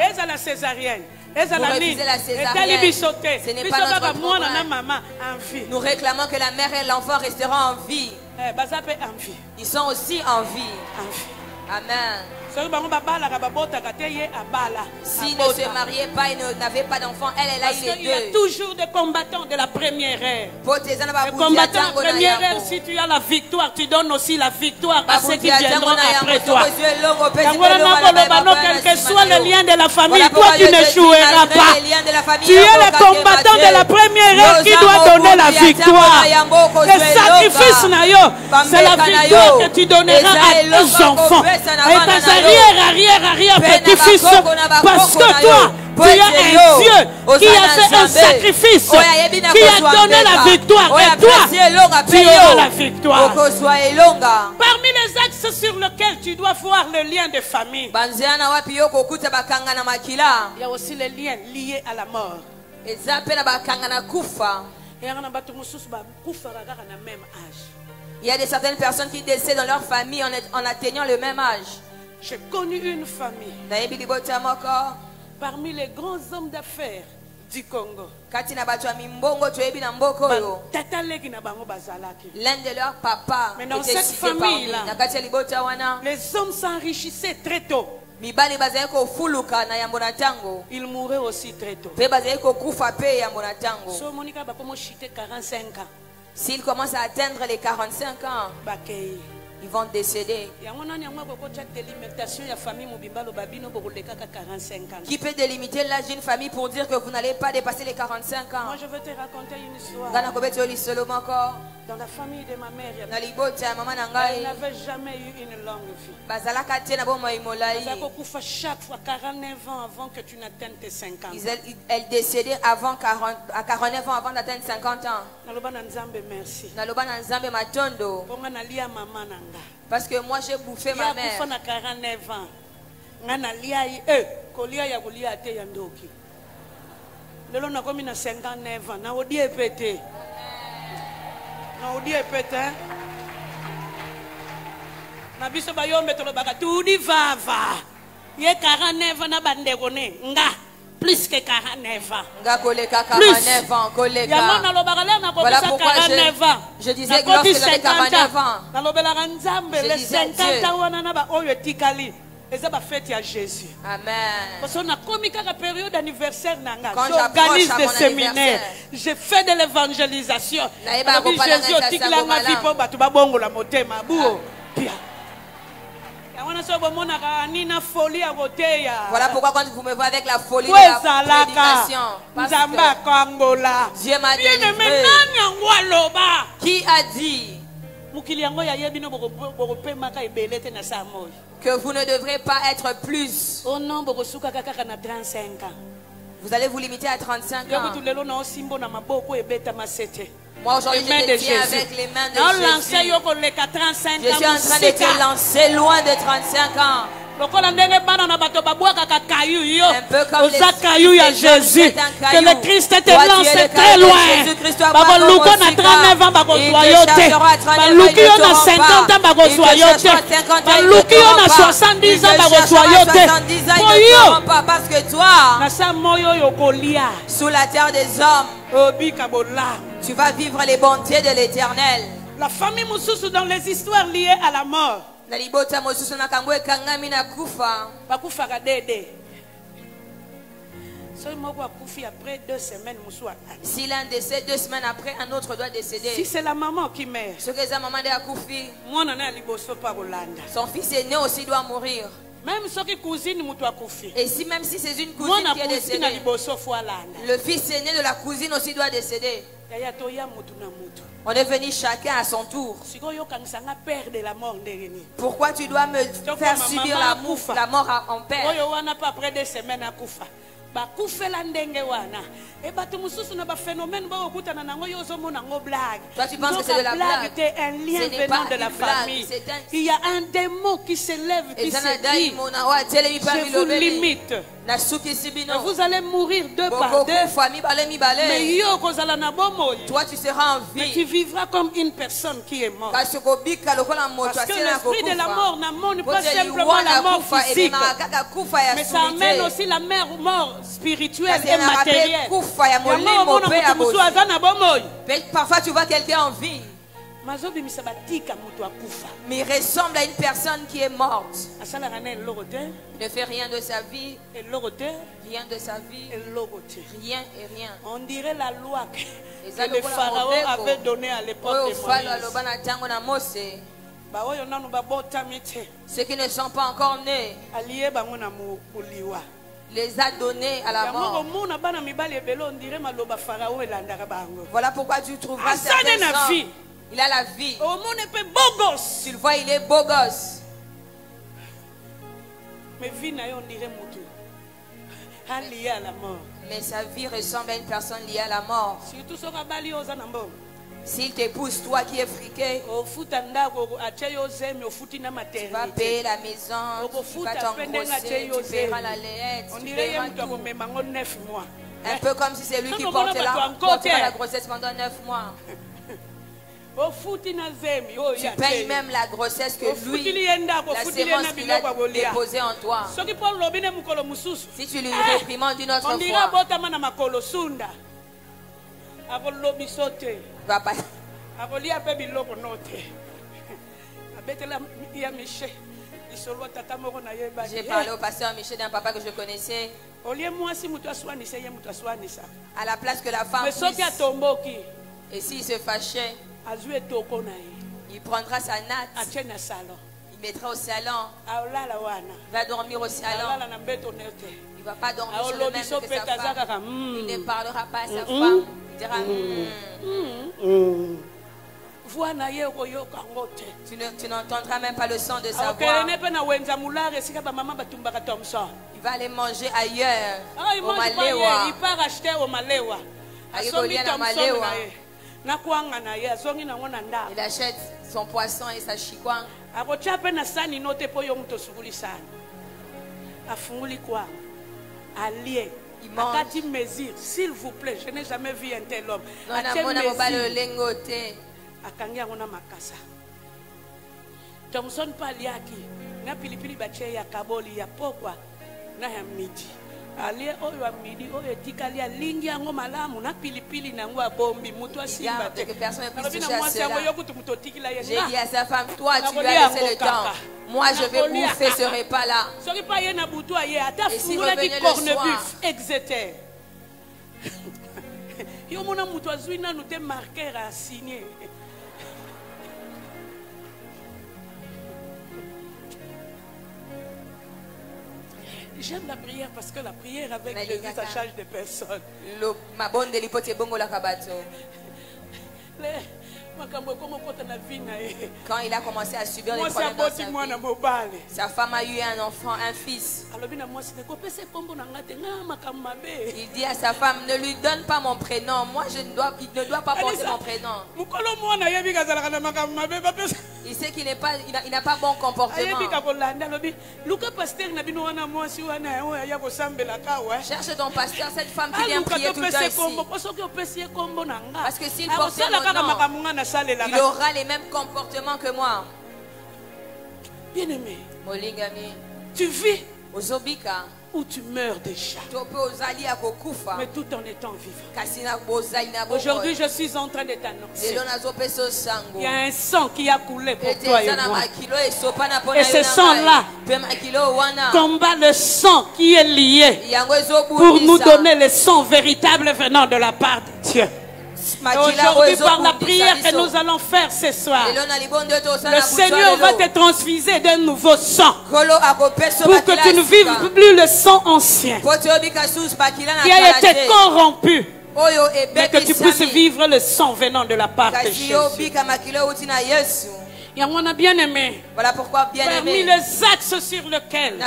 Speaker 2: Vous refusez la césarienne. Ce n'est pas notre problème. Nous réclamons que la mère et l'enfant resteront en vie. Ils sont aussi en vie. Amen. S'ils ne se mariaient pas et n'avaient pas d'enfants, elle a eu les deux.
Speaker 1: Il y a toujours des combattants de la première ère. Les combattants de la première ère, si tu as la victoire, tu donnes aussi la victoire à ceux qui viendront après toi. Quel que soit le lien de la famille, toi tu ne joueras pas. Tu es le combattant de la première ère qui doit donner la victoire. Le sacrifice, c'est la victoire que tu donneras à tes enfants. Et tes arrière, petit-fils. Parce que toi, tu as un Dieu qui a fait un sacrifice, qui a donné la victoire. Et toi, tu auras la victoire. Parmi les axes sur lesquels tu dois voir le lien de famille, il y a aussi les liens liés à la mort. Et
Speaker 2: il y a certaines personnes qui décèdent dans leur famille en atteignant le même âge.
Speaker 1: J'ai connu une famille parmi les grands hommes d'affaires du Congo.
Speaker 2: L'un de leurs papas
Speaker 1: était cette famille-là, les hommes s'enrichissaient très tôt. Ils mouraient aussi très tôt.
Speaker 2: S'ils commencent à atteindre les 45 ans, ils vont décéder. Qui peut délimiter l'âge d'une famille pour dire que vous n'allez pas dépasser les 45 ans?
Speaker 1: Moi, je veux te raconter une histoire. Dans la famille de ma mère, elle n'avait jamais eu une longue vie. Chaque fois 49 ans avant que tu n'atteignes tes 50 ans.
Speaker 2: Elle décédait à 49 ans avant d'atteindre 50 ans.
Speaker 1: Merci.
Speaker 2: Parce que moi j'ai bouffé ma mère.
Speaker 1: Lelo nakomi na 59 ans na odi epete. Na odi epete. Na biso ba yombe to lobaka tudi vava. Ye 49 ans na bandeko ne nga plus que 49 ans.
Speaker 2: Nga koleka 49 ans, koleka.
Speaker 1: Ya mona lobaka le na kopisa 49 ans.
Speaker 2: Je disais que lorsque j'avais 49 ans.
Speaker 1: Na lobelaka nzambe le 50 ans wana na ba oyo etikali. Jésus.
Speaker 2: Amen.
Speaker 1: Parce qu'on a commis la période d'anniversaire, j'organise des séminaires, je fais de l'évangélisation. Voilà
Speaker 2: pourquoi quand vous me voyez avec la folie de la prédication,
Speaker 1: parce que
Speaker 2: Dieu m'a délivré. Qui a dit? que vous ne devrez pas être plus. Vous allez vous limiter à 35 ans. Moi aujourd'hui je te tiens avec les mains de Jésus. Je suis en train de te lancer loin de 35 ans. Un peu comme les cailloux à Jésus. Que le Christ te lance très loin. Parce que toi, sous la terre des hommes, tu vas vivre les bontés de l'Éternel.
Speaker 1: La famille Moussousou dans les histoires liées à la mort.
Speaker 2: Si l'un décède 2 semaines après, un autre doit décéder.
Speaker 1: Si c'est la maman qui meurt,
Speaker 2: son fils aîné aussi doit mourir. Et si même si c'est une cousine qui est décédée, le fils aîné de la cousine aussi doit décéder. On est venu chacun à son tour. Pourquoi tu dois me faire subir la mort en père? Toi tu penses que c'est de la blague?
Speaker 1: C'est un lien venant de la famille. Il y a un démon qui s'élève, qui se dit: je vous limite. Vous allez mourir deux par deux. Mais
Speaker 2: toi tu seras en vie.
Speaker 1: Mais tu vivras comme une personne qui est morte. Parce que l'esprit de la mort n'amène pas simplement la mort physique, mais ça amène aussi la mort spirituelle et matérielle.
Speaker 2: Parfois tu vois quelqu'un en vie, mais il ressemble à une personne qui est morte. Il ne fait rien de sa vie. Rien de sa vie. Rien et rien.
Speaker 1: On dirait la loi que le pharaon avait donnée à l'époque de Moïse.
Speaker 2: Ceux qui ne sont pas encore nés, les a donnés à la mort. Voilà pourquoi tu trouveras certains hommes. Il a la vie. Tu le vois, il est beau gosse. Mais sa vie ressemble à une personne liée à la mort. S'il t'épouse, toi qui es friqué, tu vas payer la maison, tu vas t'engrosser, tu paieras la layette, tu paieras tout. Un peu comme si c'est lui qui portera la grossesse pendant 9 mois. Tu payes même la grossesse que lui, la sémence qu'il a déposée en toi. Si tu lui réprimandes une autre fois, va pas. J'ai parlé au pasteur Michel d'un papa que je connaissais. À la place que la femme puisse, et s'il se fâchait, il prendra sa natte, il mettra au salon, il va dormir au salon. Il ne va pas dormir sur le même que sa femme. Il ne parlera pas à sa femme. Il dira tu n'entendras même pas le son de sa voix. Il va aller manger ailleurs, au Malewa.
Speaker 1: Il part acheter au Malewa.
Speaker 2: Il achète son poisson et sa chikwang. Il mange.
Speaker 1: S'il vous plaît, je n'ai jamais vu un tel homme. Thompson paliaki na pilipili bache ya kaboli ya pokwa na ya midi. Ali oyo midi oyo etikali alingi yango malamu na pilipili nango abombi mutu asimba te.
Speaker 2: J'ai dit à sa femme, toi tu lui as laissé le temps. Moi je vais bouffer ce repas là.
Speaker 1: Et si revenait le soir, j'aime la prière parce que la prière avec Jésus, ça change de personne.
Speaker 2: Quand il a commencé à subir les problèmes dans sa vie, sa femme a eu un enfant, un fils. Il dit à sa femme, ne lui donne pas mon prénom. Moi, il ne doit pas porter mon prénom. Il sait qu'il n'a pas bon comportement. Cherche ton pasteur, cette femme qui vient prier tout le temps ici. Parce que s'il porte mon nom, il aura les mêmes comportements que moi.
Speaker 1: Bien-aimé, tu vis
Speaker 2: Ozobika,
Speaker 1: où tu meurs déjà,
Speaker 2: mais
Speaker 1: tout en étant vivant. Aujourd'hui, je suis en train de t'annoncer. Il y a un sang qui a coulé pour toi et moi. Et ce sang-là combat le sang qui est lié pour nous donner le sang véritable venant de la part de Dieu. Aujourd'hui, par la prière que nous allons faire ce soir, le Seigneur va te transfuser d'un nouveau sang pour que tu ne vives plus le sang ancien qui a été corrompu, mais que tu puisses vivre le sang venant de la part de Jésus. Et on a bien aimé.
Speaker 2: Voilà pourquoi bien
Speaker 1: parmi
Speaker 2: aimé.
Speaker 1: les axes sur lesquels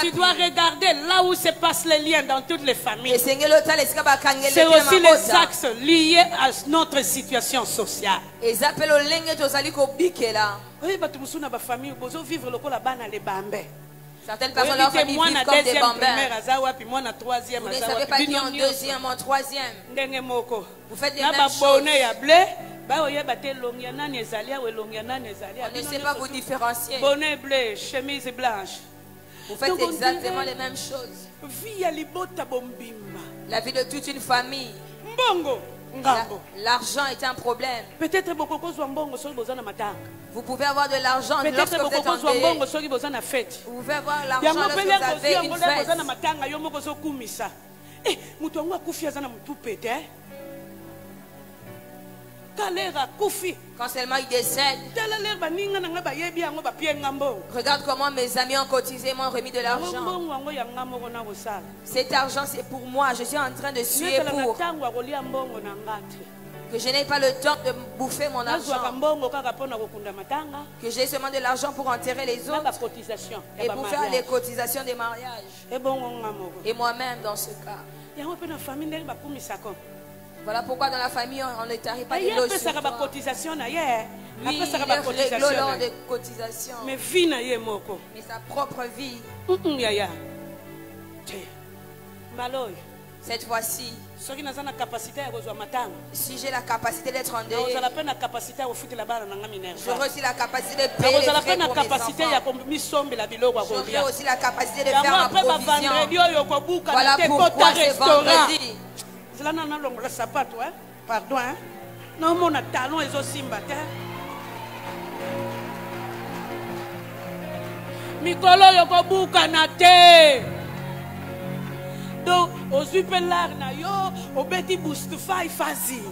Speaker 1: tu dois regarder là où se passent les liens dans toutes les familles. C'est aussi les axes liés à notre situation sociale. Oui,
Speaker 2: certaines personnes leur famille vivent comme des bambins.
Speaker 1: Vous ne
Speaker 2: savez pas qui est en deuxième, en troisième. Vous faites les mêmes choses. On ne sait pas vous différencier.
Speaker 1: Bonnet bleu, chemise blanche.
Speaker 2: Vous faites exactement les mêmes choses. La vie de toute une famille. L'argent est un problème.
Speaker 1: Peut-être
Speaker 2: vous pouvez avoir de l'argent lorsque vous êtes en deuil. Vous pouvez avoir l'argent lorsque vous avez une fête. Quand seulement il décède, regarde comment mes amis ont cotisé, m'ont remis de l'argent. Cet argent c'est pour moi, je suis en train de suer pour que je n'ai pas le temps de bouffer mon argent, que j'ai seulement de l'argent pour enterrer les autres et pour faire les cotisations des mariages. Et moi-même dans ce cas. Voilà pourquoi dans la famille on ne t'arrive pas de l'eau sur toi. Lui, il règle des cotisations. Mais sa propre vie. Cette fois-ci, si j'ai la capacité d'être en deuil, j'aurai aussi la capacité de payer les frais pour mes enfants. J'aurai aussi la capacité de faire ma provision. Voilà pourquoi c'est vendredi.
Speaker 1: Pardon, hein? Non, mon talon est aussi mbaté. Mikolo yoko buka na te. Donc, aux upelar na yo, au beti boost 5 fazi.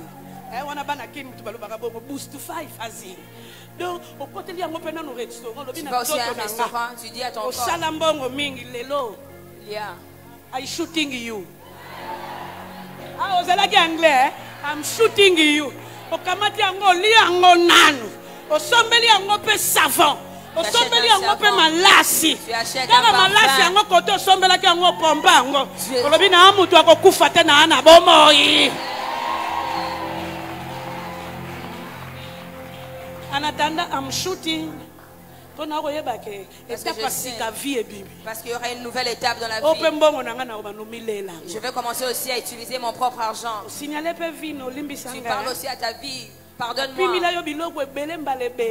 Speaker 1: On a bana kin tu balo bakabo boost 5 fazi. Donc, au côté li yango pena no restaurant,
Speaker 2: tu vas aussi à un restaurant, tu dis à ton corps.
Speaker 1: Au salambongo mingi lelo.
Speaker 2: Yeah.
Speaker 1: I shooting you. Ah, vous allez anglais, I'm shooting you. Au kamati yango li yango nanu. Au sombeli yango pe savon. Au sombeli yango pe malasi. Kaka malasi yango koto sombela ki yango pomba yango. Kolobi na amutu akokufa te na ana bomoi. En attendant, I'm shooting.
Speaker 2: Parce qu'il y aura une nouvelle étape dans la vie. Je vais commencer aussi à utiliser mon propre argent. Tu parles aussi à ta vie. Pardonne-moi.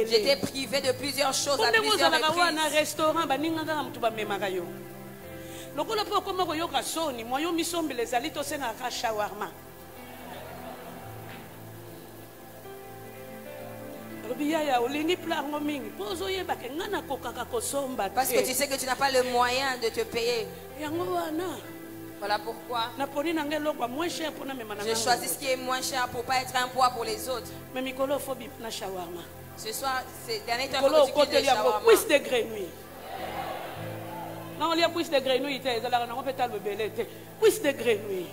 Speaker 2: J'étais privé de plusieurs choses à plusieurs reprises. Parce que tu sais que tu n'as pas le moyen de te payer. Voilà pourquoi je choisis ce qui est moins cher pour ne pas être un poids pour les autres. Ce soir, c'est dernier temps que tu quittes le shawarma.
Speaker 1: Non, il y a cuisse de grenouille. Cuisse de grenouille.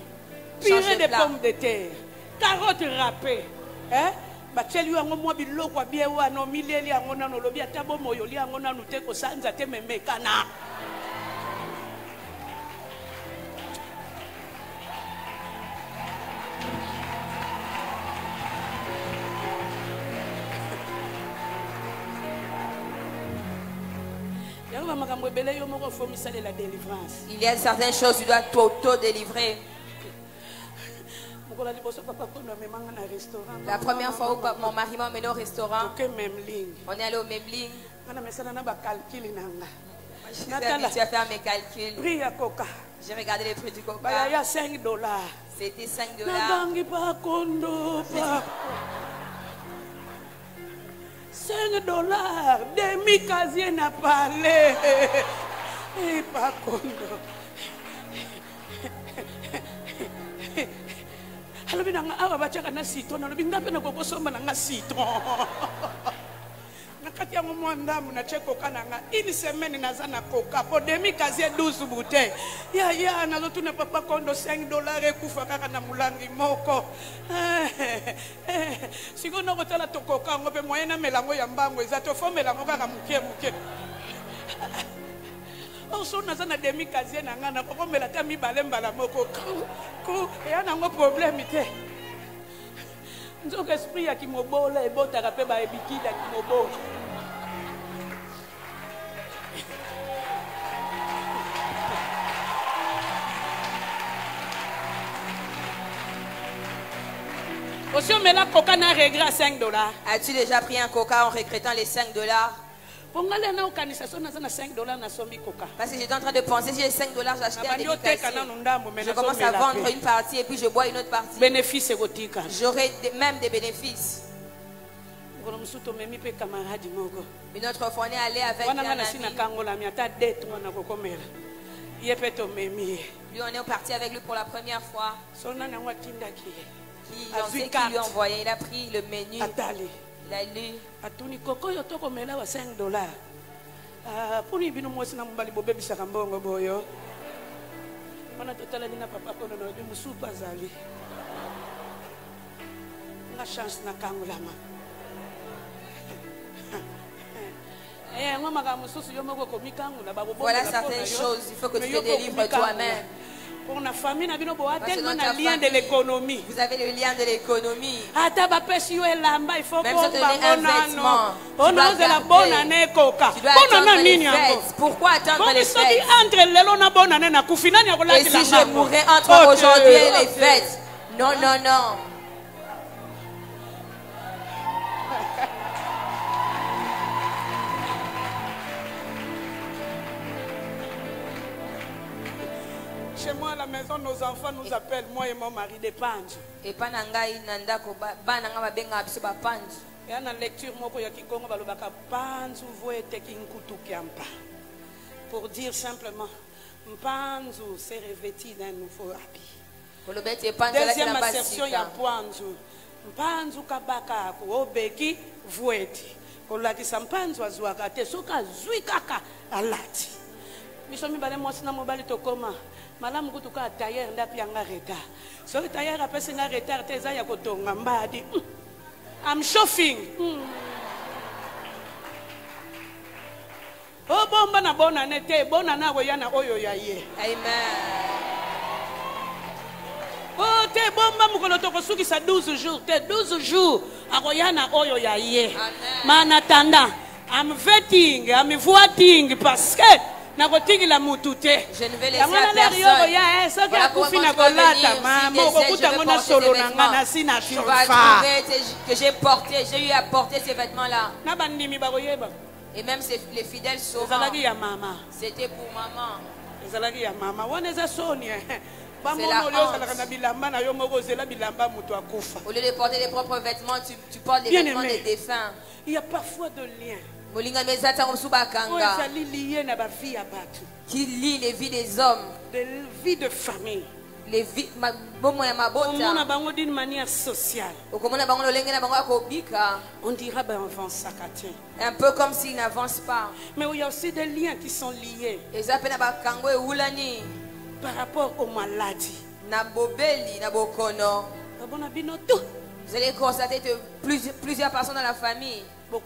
Speaker 1: Purée de pommes de terre. Carottes râpées. bacheli yango mwa biloko biewa no mileli yango nano lobi atabo moyo li yango nanu te ko sanza te memekana.
Speaker 2: Il y a certaines choses, tu dois t'auto-délivrer. La première fois où mon mari m'a emmené au restaurant, on est allé au Memling. Je suis habituée à faire mes calculs. J'ai regardé les prix du coca. C'était $5.
Speaker 1: $5, demi-casier n'a pas l'air. Et pas contre. Alors, il y a un citron. Il y a un citron. Une semaine nazana coca pour demi casier 12 bouteilles. Ya na lotu na papa kondo $5 ekufa kaka na mulangi moko. Siko no kotala to coca ngope moyena melango ya mbango ezato fo melango kaka muke muke. Oso nazana demi casier na ngana ko mela ta mibale mbala moko. Ko ya na ngo problème te. Nzoka esprit ya kimobola ebota ka pe ba ebikila kimobola.
Speaker 2: As-tu déjà pris un coca en regrettant les $5? Parce que j'étais en train de penser, si j'ai $5, j'achetais un demi-casier. Je commence à vendre une partie et puis je bois une autre partie. J'aurai même des bénéfices. Une autre fois, on est allé avec un ami. Lui, on est parti avec lui pour la première fois. Qui lui a envoyé, il a pris le menu. Il a lu. Voilà certaines choses, il faut que tu te délivres toi-même.
Speaker 1: Pour la famille, vous avez le lien de l'économie.
Speaker 2: Vous avez le lien de l'économie.
Speaker 1: Même si tu donnes un vêtement,
Speaker 2: tu dois attendre les fêtes. Pourquoi attendre les fêtes? Et si je mourrais entre aujourd'hui et les fêtes? Non, non, non.
Speaker 1: Chez moi, à la maison, nos enfants nous appellent, moi et mon mari, des panges.
Speaker 2: Et pas nangai nandako bananga babenga biso ba pange.
Speaker 1: Et en lecture moko ya kikongo balobaka panzu voete kinkutu kiampa. Pour dire simplement, mpanzu s'est revêti d'un nouveau habit. Deuxième assertion ya panzu. Mpanzu kabaka ko obeki voete. Kolakisa mpanzu azwaka te soka zwi kaka alati. Misomi bale mwasi na mobali tokoma. Malamu kutuka tailleur ndapi yanga retard. So tailleur apesi nga retard te za ya kotonga mbadi. I'm chauffing. Oh bomba na bona nete bona na yana oyo ya ye.
Speaker 2: Amen.
Speaker 1: Oh te bomba mukolo toko suki sa 12 jours te 12 jours akoyana oyo ya ye. Mana tanda I'm vetting, I'm voting parce que je ne
Speaker 2: vais laisser à personne. Voilà pourquoi quand tu vas venir, si je veux porter ces vêtements, tu vas trouver que j'ai porté, j'ai eu à porter ces vêtements-là. Et même les fidèles sauront. C'était pour maman. C'est la honte. Au lieu de porter les propres vêtements, tu portes les vêtements des défunts.
Speaker 1: Il y a parfois de liens
Speaker 2: qui lie les vies des hommes,
Speaker 1: des vies de famille,
Speaker 2: les vies
Speaker 1: d'une manière sociale. On dira
Speaker 2: un peu comme s'ils n'avancent pas.
Speaker 1: Mais il y a aussi des liens qui sont liés par rapport aux maladies.
Speaker 2: Vous allez constater que plusieurs personnes dans la famille, vous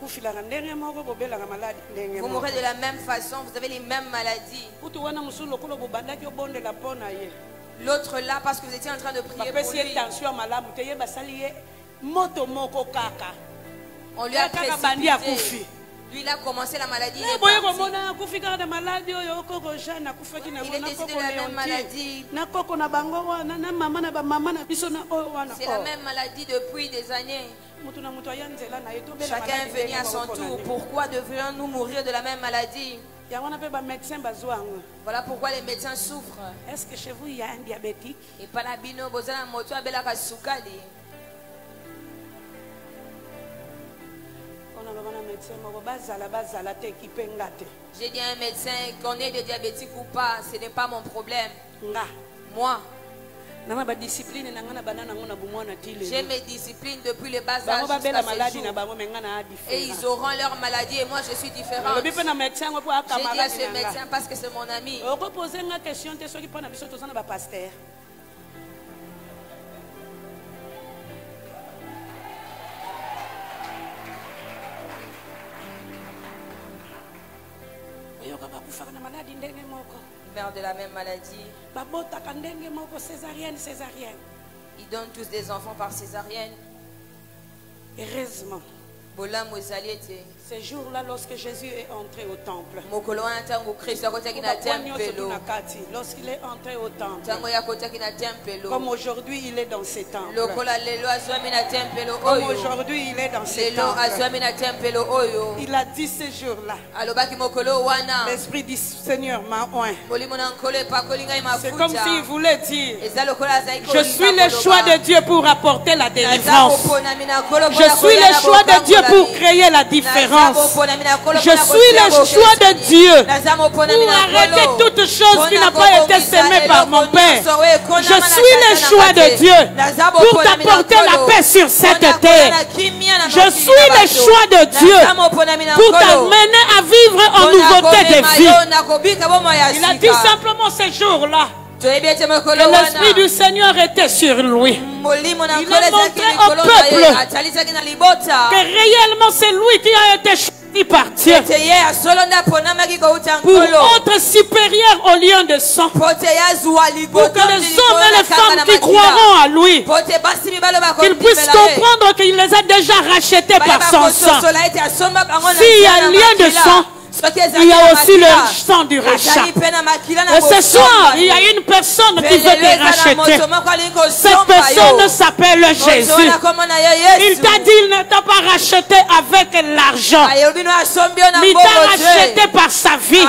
Speaker 2: mourrez de la même façon, vous avez les mêmes maladies. L'autre là, parce que vous étiez en train de prier pour lui, on lui a précipité. Lui, il a commencé la maladie. Il est décédé de la même maladie. C'est la même maladie depuis des années. Chacun est venu à son tour. Pourquoi devrions-nous mourir de la même maladie? Voilà pourquoi les médecins souffrent.
Speaker 3: Est-ce que chez vous il y a un diabétique?
Speaker 2: Et pas la bino, bozala moto abela kasukali. J'ai dit à un médecin qu'on est des diabétiques ou pas, ce n'est pas mon problème. Moi, j'ai mes disciplines depuis le bas âge jusqu'à ce jour. Et ils auront leur maladie et moi je suis différente. J'ai dit à ce médecin parce que c'est mon ami. Ils meurent de la même maladie. Ils donnent tous des enfants par césarienne.
Speaker 3: Heureusement, ces jours-là, lorsque Jésus est entré au temple, lorsqu'il est entré au temple, comme aujourd'hui il est dans ces temples, comme aujourd'hui il est dans ces temples, il a dit ces jours-là, l'Esprit du Seigneur m'a oint. C'est comme s'il voulait dire, je suis le choix de Dieu pour apporter la délivrance. Je suis le choix de Dieu pour créer la différence. Je suis le choix de Dieu pour arrêter toute chose qui n'a pas été sémée par mon Père. Je suis le choix de Dieu pour t'apporter la paix sur cette terre. Je suis le choix de Dieu pour t'amener à vivre en nouveauté de vie. Il a dit simplement ces jours-là. Et l'Esprit du Seigneur était sur lui. Il a montré au peuple que réellement c'est lui qui a été choisi par Dieu pour être supérieur au lion de sang, pour que les hommes et les femmes qui croiront à lui, qu'ils puissent comprendre qu'il les a déjà rachetés par son sang. S'il y a un lien de sang, il y a aussi le sang du rachat. Et ce soir, il y a une personne qui veut te racheter. Cette personne s'appelle Jésus. Il t'a dit, il ne t'a pas racheté avec l'argent, mais il t'a racheté par sa vie,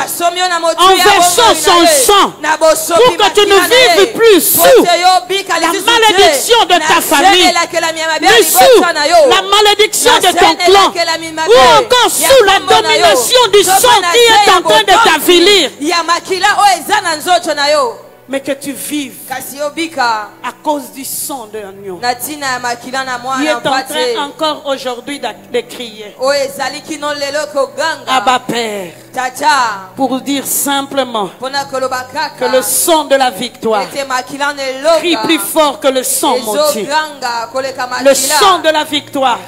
Speaker 3: en versant son sang, pour que tu ne vives plus sous la malédiction de ta famille, ni sous la malédiction de ton clan, ou encore sous la domination du sang qui est en train de t'avilir, mais que tu vives à cause du sang de l'agneau. Il est en train encore aujourd'hui de crier, Abba Père, pour dire simplement que le sang de la victoire crie plus fort que le sang maudit. Le sang de la victoire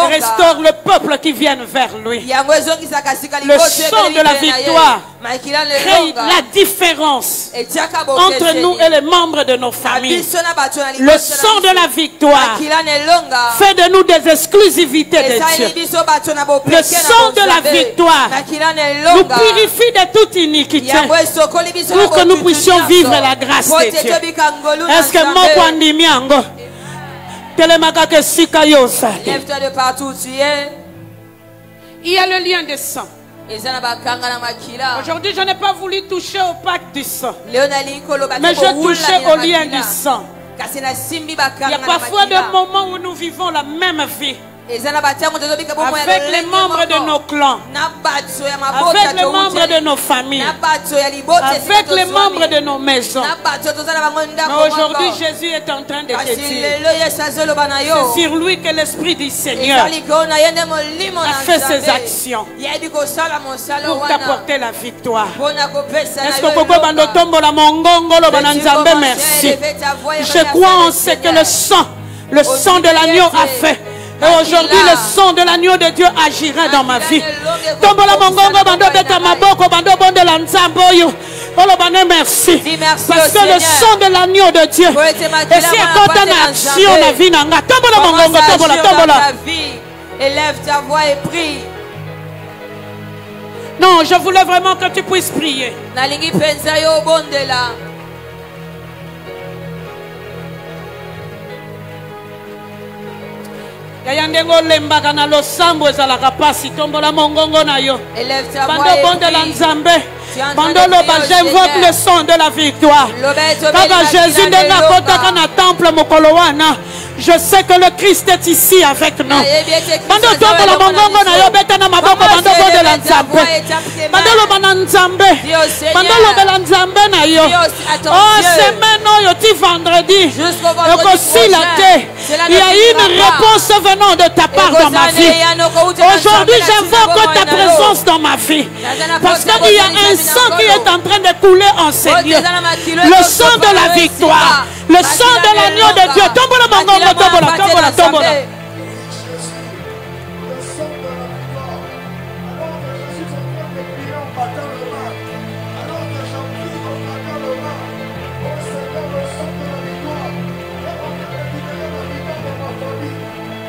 Speaker 3: restaure le peuple qui vient vers lui. Le sang de la victoire crée la différence entre nous et les membres de nos familles. Le sang de la victoire fait de nous des exclusivités de Dieu. Le sang de la victoire nous purifie de toute iniquité pour que nous puissions vivre la grâce de Dieu. Est-ce que mon Kwandimiango
Speaker 2: lève-toi de partout où tu es.
Speaker 3: Il y a le lien de sang. Aujourd'hui, je n'ai pas voulu toucher au pacte du sang, mais je touchais au lien du sang. Il y a parfois des moments où nous vivons la même vie avec les membres de nos clans, avec les membres de nos familles, avec les membres de nos maisons. Mais aujourd'hui, Jésus est en train de te dire, c'est sur lui que l'Esprit du Seigneur a fait ses actions pour t'apporter la victoire. Est-ce que merci? Je crois en ce que le sang
Speaker 1: Le sang de l'agneau a fait. Et aujourd'hui, le sang de l'agneau de Dieu agira dans ma vie. Tombola mongongo bando beta maboko bando bonde la nzamboyo. Merci. Parce que le sang de l'agneau de Dieu. Et si quand on a action la vie nanga. Tombola mongongo tombola.
Speaker 2: Élève ta voix et prie.
Speaker 1: Non, je voulais vraiment que tu puisses prier. Yayandengo lembaka na losambo ezalaka pasi tombola mongongo na yo. Bando bonde la nzambe. Bando loba j'invoque le sang de la victoire. Kaka Jésus ndenga kotaka na temple mokolo wana. Je sais que le Christ est ici avec nous. Bando tombola mongongo na yo beta na maboko bando bonde la nzambe. Bando loba na nzambe. Bando loba la nzambe na yo. Oh semaine oyo ti vendredi. Il y a une réponse venant de ta part dans ma vie. Aujourd'hui, j'invoque ta présence dans ma vie. Parce qu'il y a un sang qui est en train de couler en Seigneur. Le sang de la victoire. Le sang de l'agneau de Dieu. Tombola mongongo, tombola, tombola.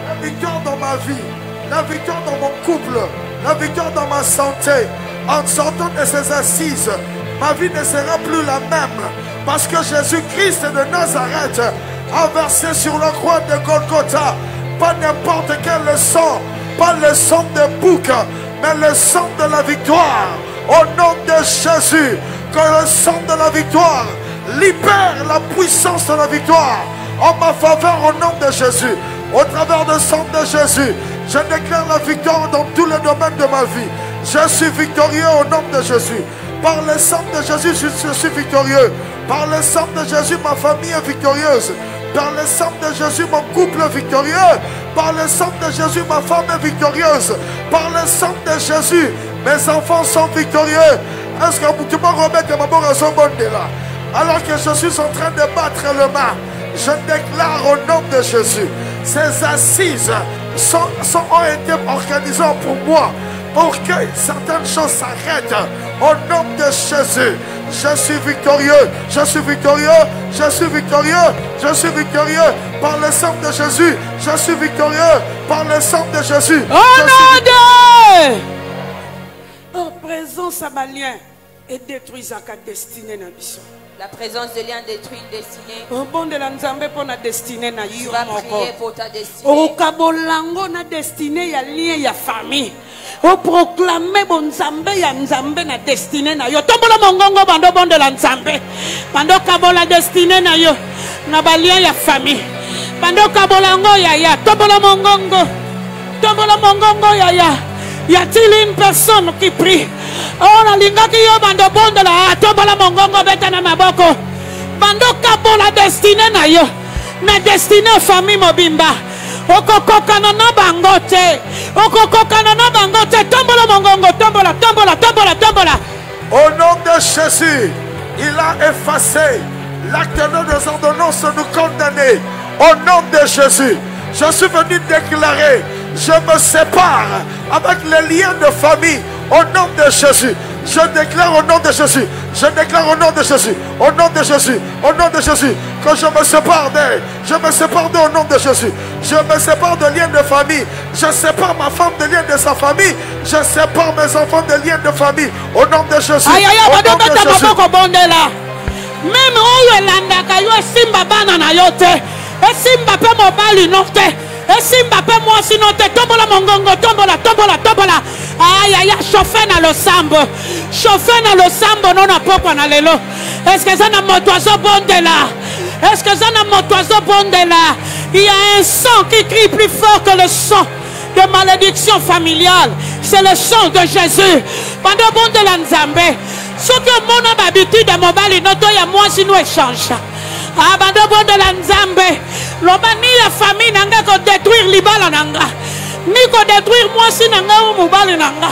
Speaker 4: La victoire dans ma vie, la victoire dans mon couple, la victoire dans ma santé. En sortant de ces assises, ma vie ne sera plus la même. Parce que Jésus-Christ de Nazareth a versé sur la croix de Golgotha, pas n'importe quel sang, pas le sang de bouc, mais le sang de la victoire. Au nom de Jésus, que le sang de la victoire libère la puissance de la victoire en ma faveur au nom de Jésus. Au travers du sang de Jésus, je déclare la victoire dans tous les domaines de ma vie. Je suis victorieux au nom de Jésus. Par le sang de Jésus, je suis victorieux. Par le sang de Jésus, ma famille est victorieuse. Par le sang de Jésus, mon couple est victorieux. Par le sang de Jésus, ma femme est victorieuse. Par le sang de Jésus, mes enfants sont victorieux. Est-ce que tu me remets que ma mort est son bon là? Alors que je suis en train de battre le mal, je déclare au nom de Jésus, ces assises ont été organisées pour moi, pour que certaines choses s'arrêtent. Au nom de Jésus, je suis victorieux, je suis victorieux, je suis victorieux, je suis victorieux. Par le sang de Jésus, je suis victorieux. Par le sang de Jésus.
Speaker 1: Au nom de... Oh, présence à ma lien et détruit sa destinée dans
Speaker 2: la présence de l'un détruit une destinée.
Speaker 1: Au bon de la Nzambe pour la destinée na
Speaker 2: tu vas prier pour ta destinée.
Speaker 1: Au kabolango na destinée ya lien ya famille. Au proclamer bon Nzambe ya Nzambe na destinée na yo. Tombola mongongo bando bon de la Nzambe. Bando kabola destinée na yo. Na ba lien ya famille. Bando kabolango ya tombola mongongo. Tombola mongongo ya. Y a-t-il une personne qui prie? Oh, la linga qui yo bando bon de la tombola mongongo beta na maboko. Bando kabola destinée na yo. Na destinée famille mobimba. Okokoka na bangote. Okokoka na bangote. Tombola mongongo, tombola, tombola, tombola, tombola.
Speaker 4: Au nom de Jésus, il a effacé l'acte de nos ordonnances nous condamner. Au nom de Jésus, je suis venu déclarer, je me sépare avec les liens de famille. Au nom de Jésus, je déclare au nom de Jésus, je déclare au nom de Jésus, au nom de Jésus, au nom de Jésus, que je me sépare d'elle, je me sépare d'elle au nom de Jésus, je me sépare de liens de famille, je sépare ma femme de liens de sa famille, je sépare mes enfants de liens de famille, au nom de Jésus.
Speaker 1: Aïe, aïe, au nom de Jésus. Même où elle a yo simba banana yote, et simba pe mobali note. Et simba pe moi sinon te tombola mongongo, tombola, tombola, tombola. Aïe aïe, chauffer na lo sambo. Chauffer na lo sambo non na poko na lelo. Est-ce que ça na motoiseau bonde là? Est-ce que ça na motoiseau bonde là? Il y a un sang qui crie plus fort que le sang de malédiction familiale. C'est le sang de Jésus. Pendant bonde la Nzambe. Ce que mon habitude de mobile noto ya moi sinon échange. Abando bon de la Nzambe. Loba ni la famille nanga ko détruire libala nanga. Ni ko détruire moi si nanga ou mobali nanga.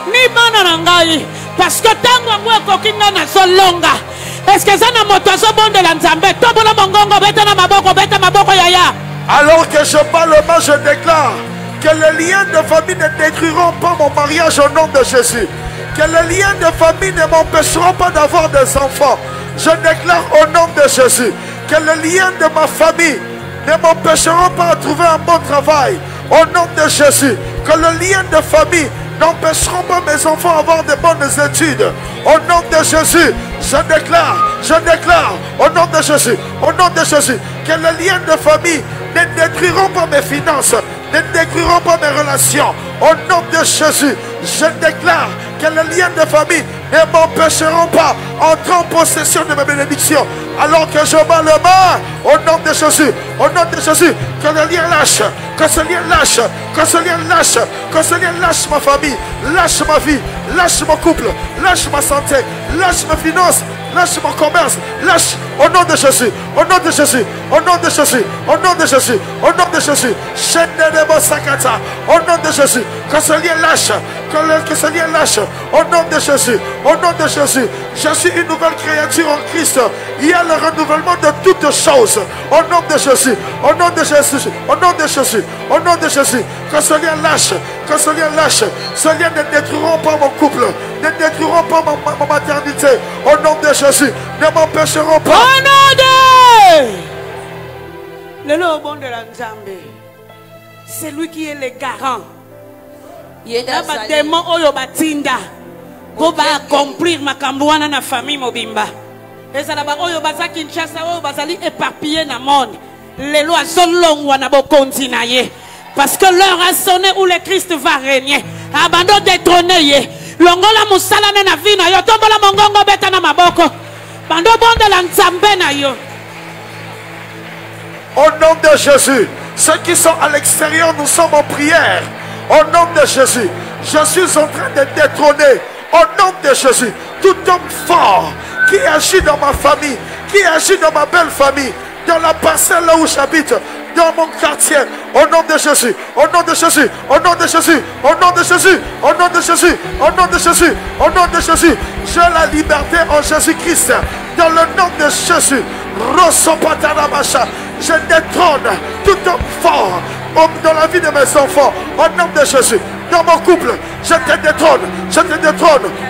Speaker 1: Ni bana nanga yi. Parce que tango ngwe ko kinga na so longa. Est-ce que ça na moto so bon de la Nzambe? Tombola mongongo beta na maboko yaya.
Speaker 4: Alors que je parle main, je déclare que les liens de famille ne détruiront pas mon mariage au nom de Jésus. Que les liens de famille ne m'empêcheront pas d'avoir des enfants. Je déclare au nom de Jésus que les liens de ma famille ne m'empêcheront pas de trouver un bon travail. Au nom de Jésus, que les liens de famille n'empêcheront pas mes enfants d'avoir de bonnes études. Au nom de Jésus, je déclare, au nom de Jésus, que les liens de famille ne détruiront pas mes finances, ne détruiront pas mes relations. Au nom de Jésus, je déclare que les liens de famille ne m'empêcheront pas d'entrer en possession de mes bénédictions. Alors que je bats le bas, au nom de Jésus, que le lien lâche, que ce lien lâche ma famille, lâche ma vie, lâche mon couple, lâche ma santé, lâche mes finances, lâche mon commerce, lâche au nom de Jésus, au nom de Jésus, au nom de Jésus, au nom de Jésus, au nom de Jésus, au nom de Jésus, que ce lien lâche, que ce lien lâche, au nom de Jésus, au nom de Jésus. Je suis une nouvelle créature en Christ. Il y a le renouvellement de toutes choses. Au nom de Jésus, au nom de Jésus, au nom de Jésus, au nom de Jésus. Que ce lien lâche, que ce lien lâche. Ce lien ne détruiront pas mon couple, ne détruiront pas ma maternité. Au nom de Jésus, ne m'empêcheront pas.
Speaker 1: Au nom de le bon de la Nzambe, c'est lui qui est le garant. Il y a des démons qui pour accomplir ma cambouana na famille mobimba. Et ça là-bas, oyo baza Kinshasa, oyo bazali éparpillé na monde. Les lois sont longues, wana bo continuer. Parce que l'heure a sonné où le Christ va régner. Abandon détrôné ye. Longola musala na vie na yo, tombola mongongo beta na maboko. Bando bonde la Nzambe na yo.
Speaker 4: Au nom de Jésus, ceux qui sont à l'extérieur, nous sommes en prière. Au nom de Jésus, je suis en train de détrôner. Au nom de Jésus, tout homme fort qui agit dans ma famille, qui agit dans ma belle famille, dans la parcelle là où j'habite, dans mon quartier, au nom de Jésus, au nom de Jésus, au nom de Jésus, au nom de Jésus, au nom de Jésus, au nom de Jésus, au nom de Jésus, j'ai la liberté en Jésus-Christ, dans le nom de Jésus. Je détrône tout homme fort dans la vie de mes enfants, au nom de Jésus. Dans mon couple, je te détrône,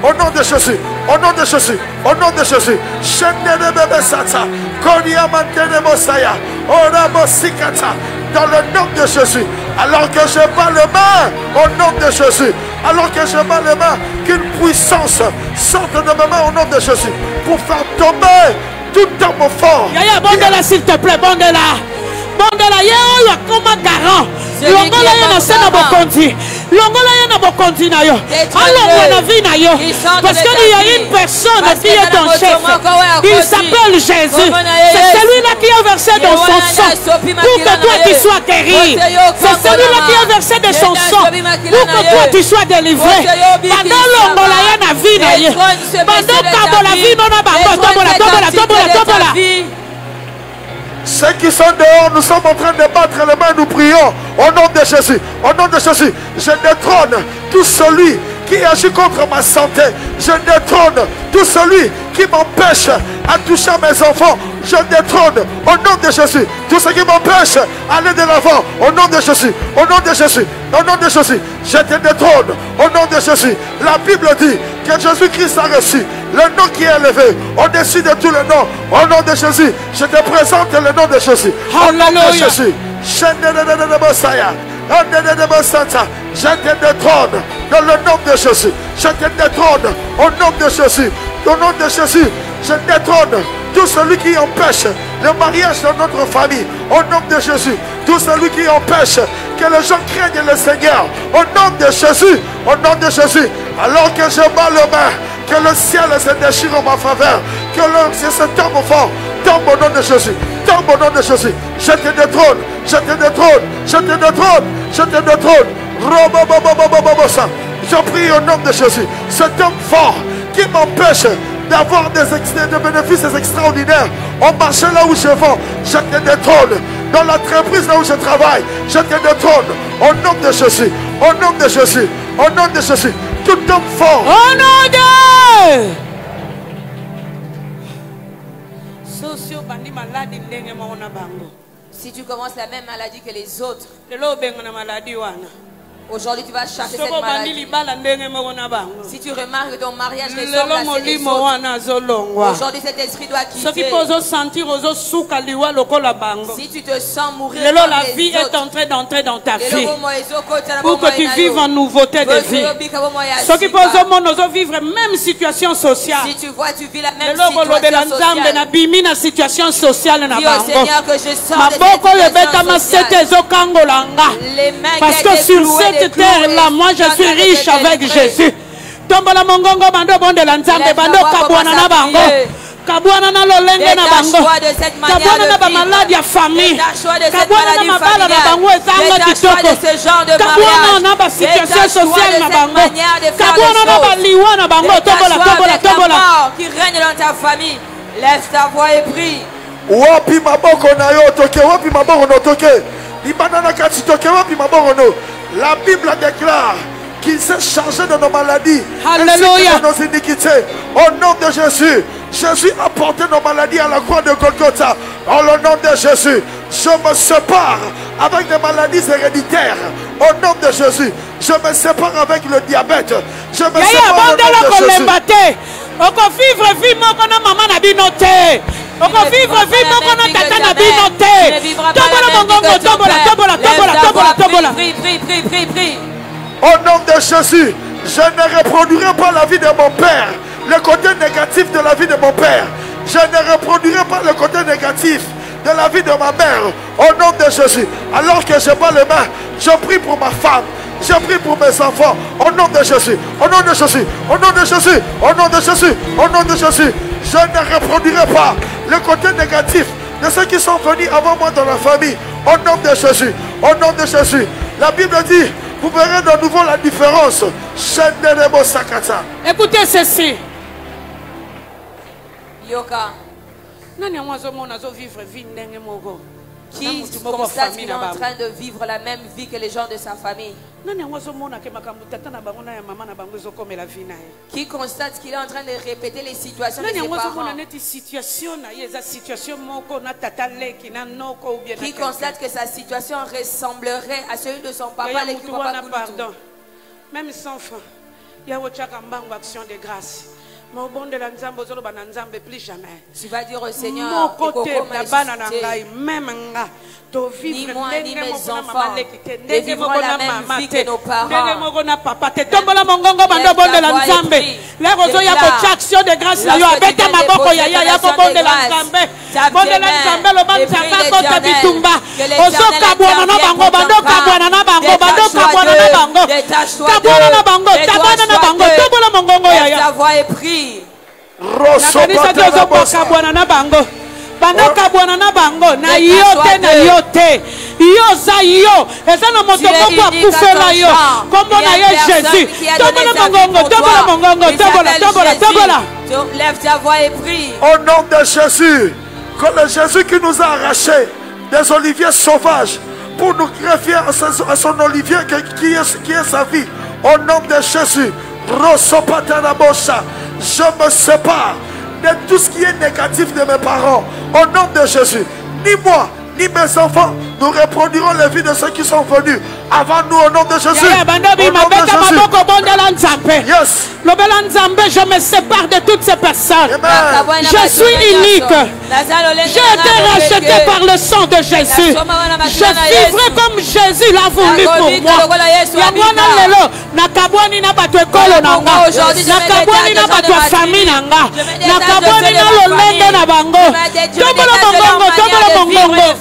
Speaker 4: au nom de Jésus, au nom de Jésus, au nom de Jésus. Dans le nom de Jésus, alors que je bats le main, au nom de Jésus, alors que je bats le main, qu'une puissance sorte de mes mains au nom de Jésus, pour faire tomber tout homme fort.
Speaker 1: Yaya, bondela s'il te plaît, bondela. Bondela, yaya, comme garant. Longola yana sena bokonzi. Longola yana bokonzi na yo. Alors na vie na yo. Parce qu'il y a une personne qui est ton chef. Il s'appelle Jésus. C'est celui-là qui a versé dans son sang pour que toi tu sois guéri. C'est celui-là qui a versé de son sang pour que toi tu sois délivré. Pendant longola yana vie na yo. Pendant kabola vie nona bango tobola.
Speaker 4: Ceux qui sont dehors, nous sommes en train de battre les mains, nous prions au nom de Jésus. Au nom de Jésus, je détrône tout celui qui agit contre ma santé. Je détrône tout celui qui m'empêche à toucher mes enfants. Je détrône au nom de Jésus tout ce qui m'empêche d'aller de l'avant. Au nom de Jésus, au nom de Jésus, au nom de Jésus, je te détrône au nom de Jésus. La Bible dit que Jésus-Christ a reçu le nom qui est élevé au-dessus de tous les noms. Au nom de Jésus, je te présente le nom de Jésus. Au nom de Jésus, je te détrône dans le nom de Jésus. Je te détrône au nom de Jésus. Au nom de Jésus, je détrône tout celui qui empêche le mariage dans notre famille. Au nom de Jésus, tout celui qui empêche que les gens craignent le Seigneur. Au nom de Jésus, au nom de Jésus, alors que je bats le main, que le ciel se déchire en ma faveur, que ce tombe fort, tombe au nom de Jésus, tombe au nom de Jésus. Je te détrône, je te détrône, je te détrône, je te détrône. Je prie au nom de Jésus, cet homme fort qui m'empêche d'avoir des bénéfices extraordinaires au marché là où je vends, je te détrône. Dans l'entreprise là où je travaille, je te détrône. Au nom de Jésus, au nom de Jésus, au nom de Jésus, tout homme fort.
Speaker 1: Au nom de
Speaker 2: Si tu commences la même maladie que les autres, aujourd'hui tu vas chasser cette maladie. Si tu remarques que ton mariage ressemble à celui des autres, aujourd'hui cet esprit doit quitter. Si tu te sens mourir comme
Speaker 1: la vie est en train d'entrer dans ta vie pour que tu vives en nouveauté de vie. Ceux qui posent vivre même situation sociale.
Speaker 2: Si tu vois, tu vis la même situation sociale.
Speaker 1: Dis
Speaker 2: au Seigneur que je sors de cette situation sociale.
Speaker 1: Parce que sur cette terre-là, moi je suis riche avec Jésus. Tombola mongongo bando bonde la nzambe bando kabwana na bango. Kabwana na lolenge na bango. Kabwana na ba malade ya famille. Kabwana na mabala na bango ezanga kitoko. Kabwana na ba situation sociale na bango. Kabwana na ba liwa na bango tombola.
Speaker 2: Qui règne dans ta famille. Lève ta voix et prie.
Speaker 4: Wapi maboko na yo toke, wapi maboko no toke. Libanana kati toke, wapi maboko no. La Bible déclare qu'il s'est chargé de nos maladies,
Speaker 1: Alléluia,
Speaker 4: de nos iniquités. Au nom de Jésus, Jésus a porté nos maladies à la croix de Golgotha. En le nom de Jésus, je me sépare avec des maladies héréditaires. Au nom de Jésus, je me sépare avec le diabète. Je me sépare au nom de Jésus. Au nom de Jésus, je ne reproduirai pas la vie de mon père, le côté négatif de la vie de mon père. Je ne reproduirai pas le côté négatif de la vie de ma mère. Au nom de Jésus, alors que je bats les mains, je prie pour ma femme, je prie pour mes enfants. Au nom de Jésus, au nom de Jésus, au nom de Jésus, au nom de Jésus, au nom de Jésus, je ne reproduirai pas le côté négatif de ceux qui sont venus avant moi dans la famille. Au nom de Jésus, au nom de Jésus. La Bible dit, vous verrez de nouveau la différence.
Speaker 1: Écoutez ceci.
Speaker 2: Yoka. Qui constate qu'il est en train de vivre la même vie que les gens de sa famille? Qui constate qu'il est en train de répéter les situations de ses parents? Qui constate que sa situation ressemblerait à celui de son papa?
Speaker 1: Même sans fin, il y a action de grâce.
Speaker 2: Tu vas dire au Seigneur, ni moi ni mes enfants ne vivront la même vie que nos parents. Ta voix est prise.
Speaker 1: Bandoka bwana na bango na yote na yote yo za yo ezana moto moko akufela yo kombo na ye Jésus tobola.
Speaker 2: Lève ta voix et prie.
Speaker 4: Au nom de Jésus, que le Jésus qui nous a arrachés des oliviers sauvages pour nous greffer à son olivier qui est sa vie. Au nom de Jésus, je me sépare de tout ce qui est négatif de mes parents. Au nom de Jésus, ni moi, ni mes enfants, nous reproduirons les vies de ceux qui sont venus avant nous. Au nom de Jésus. Yes.
Speaker 1: Je me sépare de toutes ces personnes.
Speaker 4: Amen.
Speaker 1: Je suis unique. J'ai été racheté par le sang de Jésus. Je vivrai comme Jésus l'a voulu pour moi.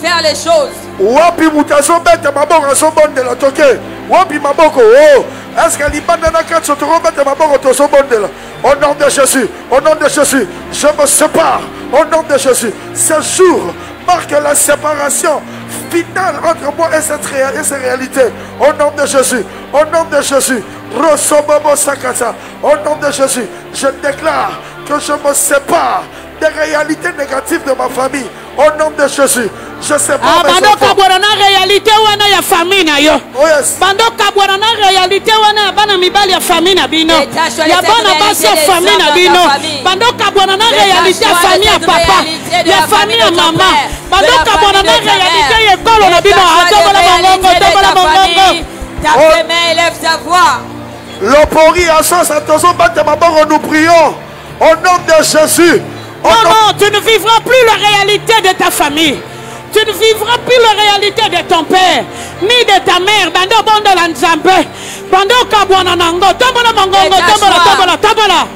Speaker 2: Faire les choses.
Speaker 4: Wapi mutazo bete maboko sobonde la toke. Wapi maboko oh. Est-ce que l'ibanda na katso to bete maboko to sobonde la. Au nom de Jésus, au nom de Jésus, je me sépare. Au nom de Jésus, ce jour marque la séparation finale entre moi et cette réalité. Au nom de Jésus, au nom de Jésus, Rosobobo Sakata. Au nom de Jésus, je déclare que je me sépare des réalités négatives de ma famille. Au nom de Jésus, je sais pas.
Speaker 1: Réalité wana ya famille na yo.
Speaker 4: Oh yes.
Speaker 1: Bandoka bwana na réalité wana ya bana mibali ya famille na bino. Ya bana basi ya famille na bino. Bandoka bwana na réalité ya famille ya papa. Ya famille ya maman. Bandoka bwana na réalité ya école na bino. Tobola mongongo, tobola mongongo.
Speaker 2: Ta main, élève ta voix.
Speaker 4: L'opori à sens attention, nous prions au nom de Jésus.
Speaker 1: Non, tu ne vivras plus la réalité de ta famille. Tu ne vivras plus la réalité de ton père, ni de ta mère. Bando bondo la nzambe. Bando kabwana nango. Tobola mongongo, tobola.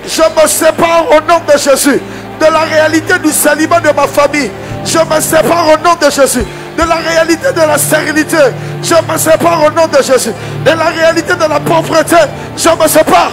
Speaker 4: Je me sépare au nom de Jésus de la réalité du célibat de ma famille. Je me sépare au nom de Jésus de la réalité de la stérilité. Je me sépare au nom de Jésus de la réalité de la pauvreté. Je me sépare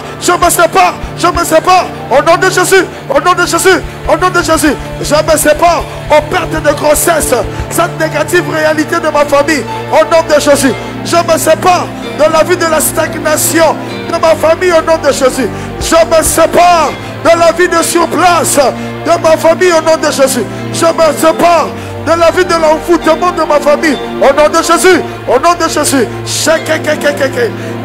Speaker 4: au nom de Jésus, au nom de Jésus, au nom de Jésus. Je me sépare aux pertes de grossesse, cette négative réalité de ma famille, au nom de Jésus. Je me sépare de la vie de la stagnation de ma famille, au nom de Jésus. Je me sépare de la vie de surplace de ma famille, au nom de Jésus. Je me sépare de la vie de l'envoûtement de ma famille, au nom de Jésus, au nom de Jésus.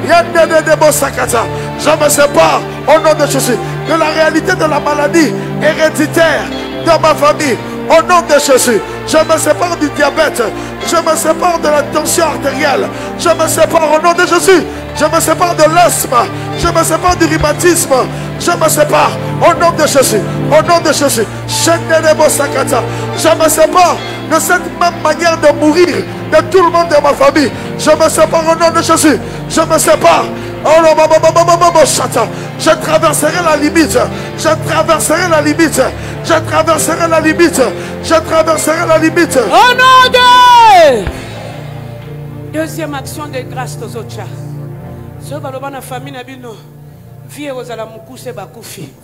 Speaker 4: Je me sépare au nom de Jésus de la réalité de la maladie héréditaire de ma famille, au nom de Jésus. Je me sépare du diabète, je me sépare de la tension artérielle, je me sépare au nom de Jésus. Je me sépare de l'asthme, je me sépare du rhumatisme, je me sépare au nom de Jésus, au nom de Jésus. Je me sépare de cette même manière de mourir de tout le monde de ma famille. Je me sépare au nom de Jésus. Je me sépare. Je traverserai la limite. Je traverserai la limite. Je traverserai la limite. Je traverserai la limite.
Speaker 1: Au nom de... Deuxième action de grâce aux autres.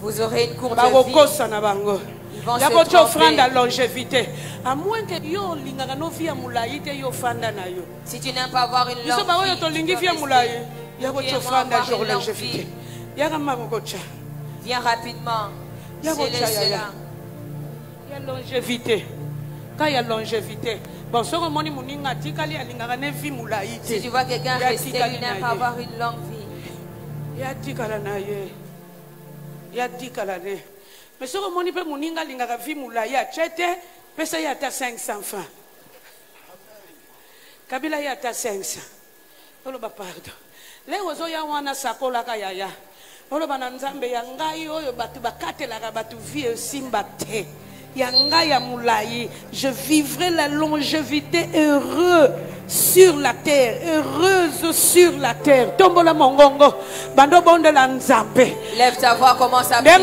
Speaker 1: Vous
Speaker 2: aurez une courte vie.
Speaker 1: Il y a votre offrande à longévité. À moins que
Speaker 2: si tu n'aimes pas avoir une longue vie,
Speaker 1: il y a votre offrande à longévité.
Speaker 2: Viens rapidement. C'est cela.
Speaker 1: Il y a longévité. Quand il y a longévité. Bon, si
Speaker 2: tu vois quelqu'un rester, il n'aime pas avoir une longue vie.
Speaker 1: Il y a 10 calanaïs. Il y a 10 calanaïs. Mais si on peut moninga lingara vi moulaye a chete, pesa ya ta 500 francs. Kabila ya ta 500. Olo ba pardon. Le ozo ya wana sakola ka yaya. Olo ba nzambe ya ngai oyo batu bakatela ka batu vie simba te. Je vivrai la longévité heureux sur la terre, heureuse sur la terre. Tombola mongongo, bando bonde la nzambe.
Speaker 2: Lève ta voix, commence à
Speaker 1: prier.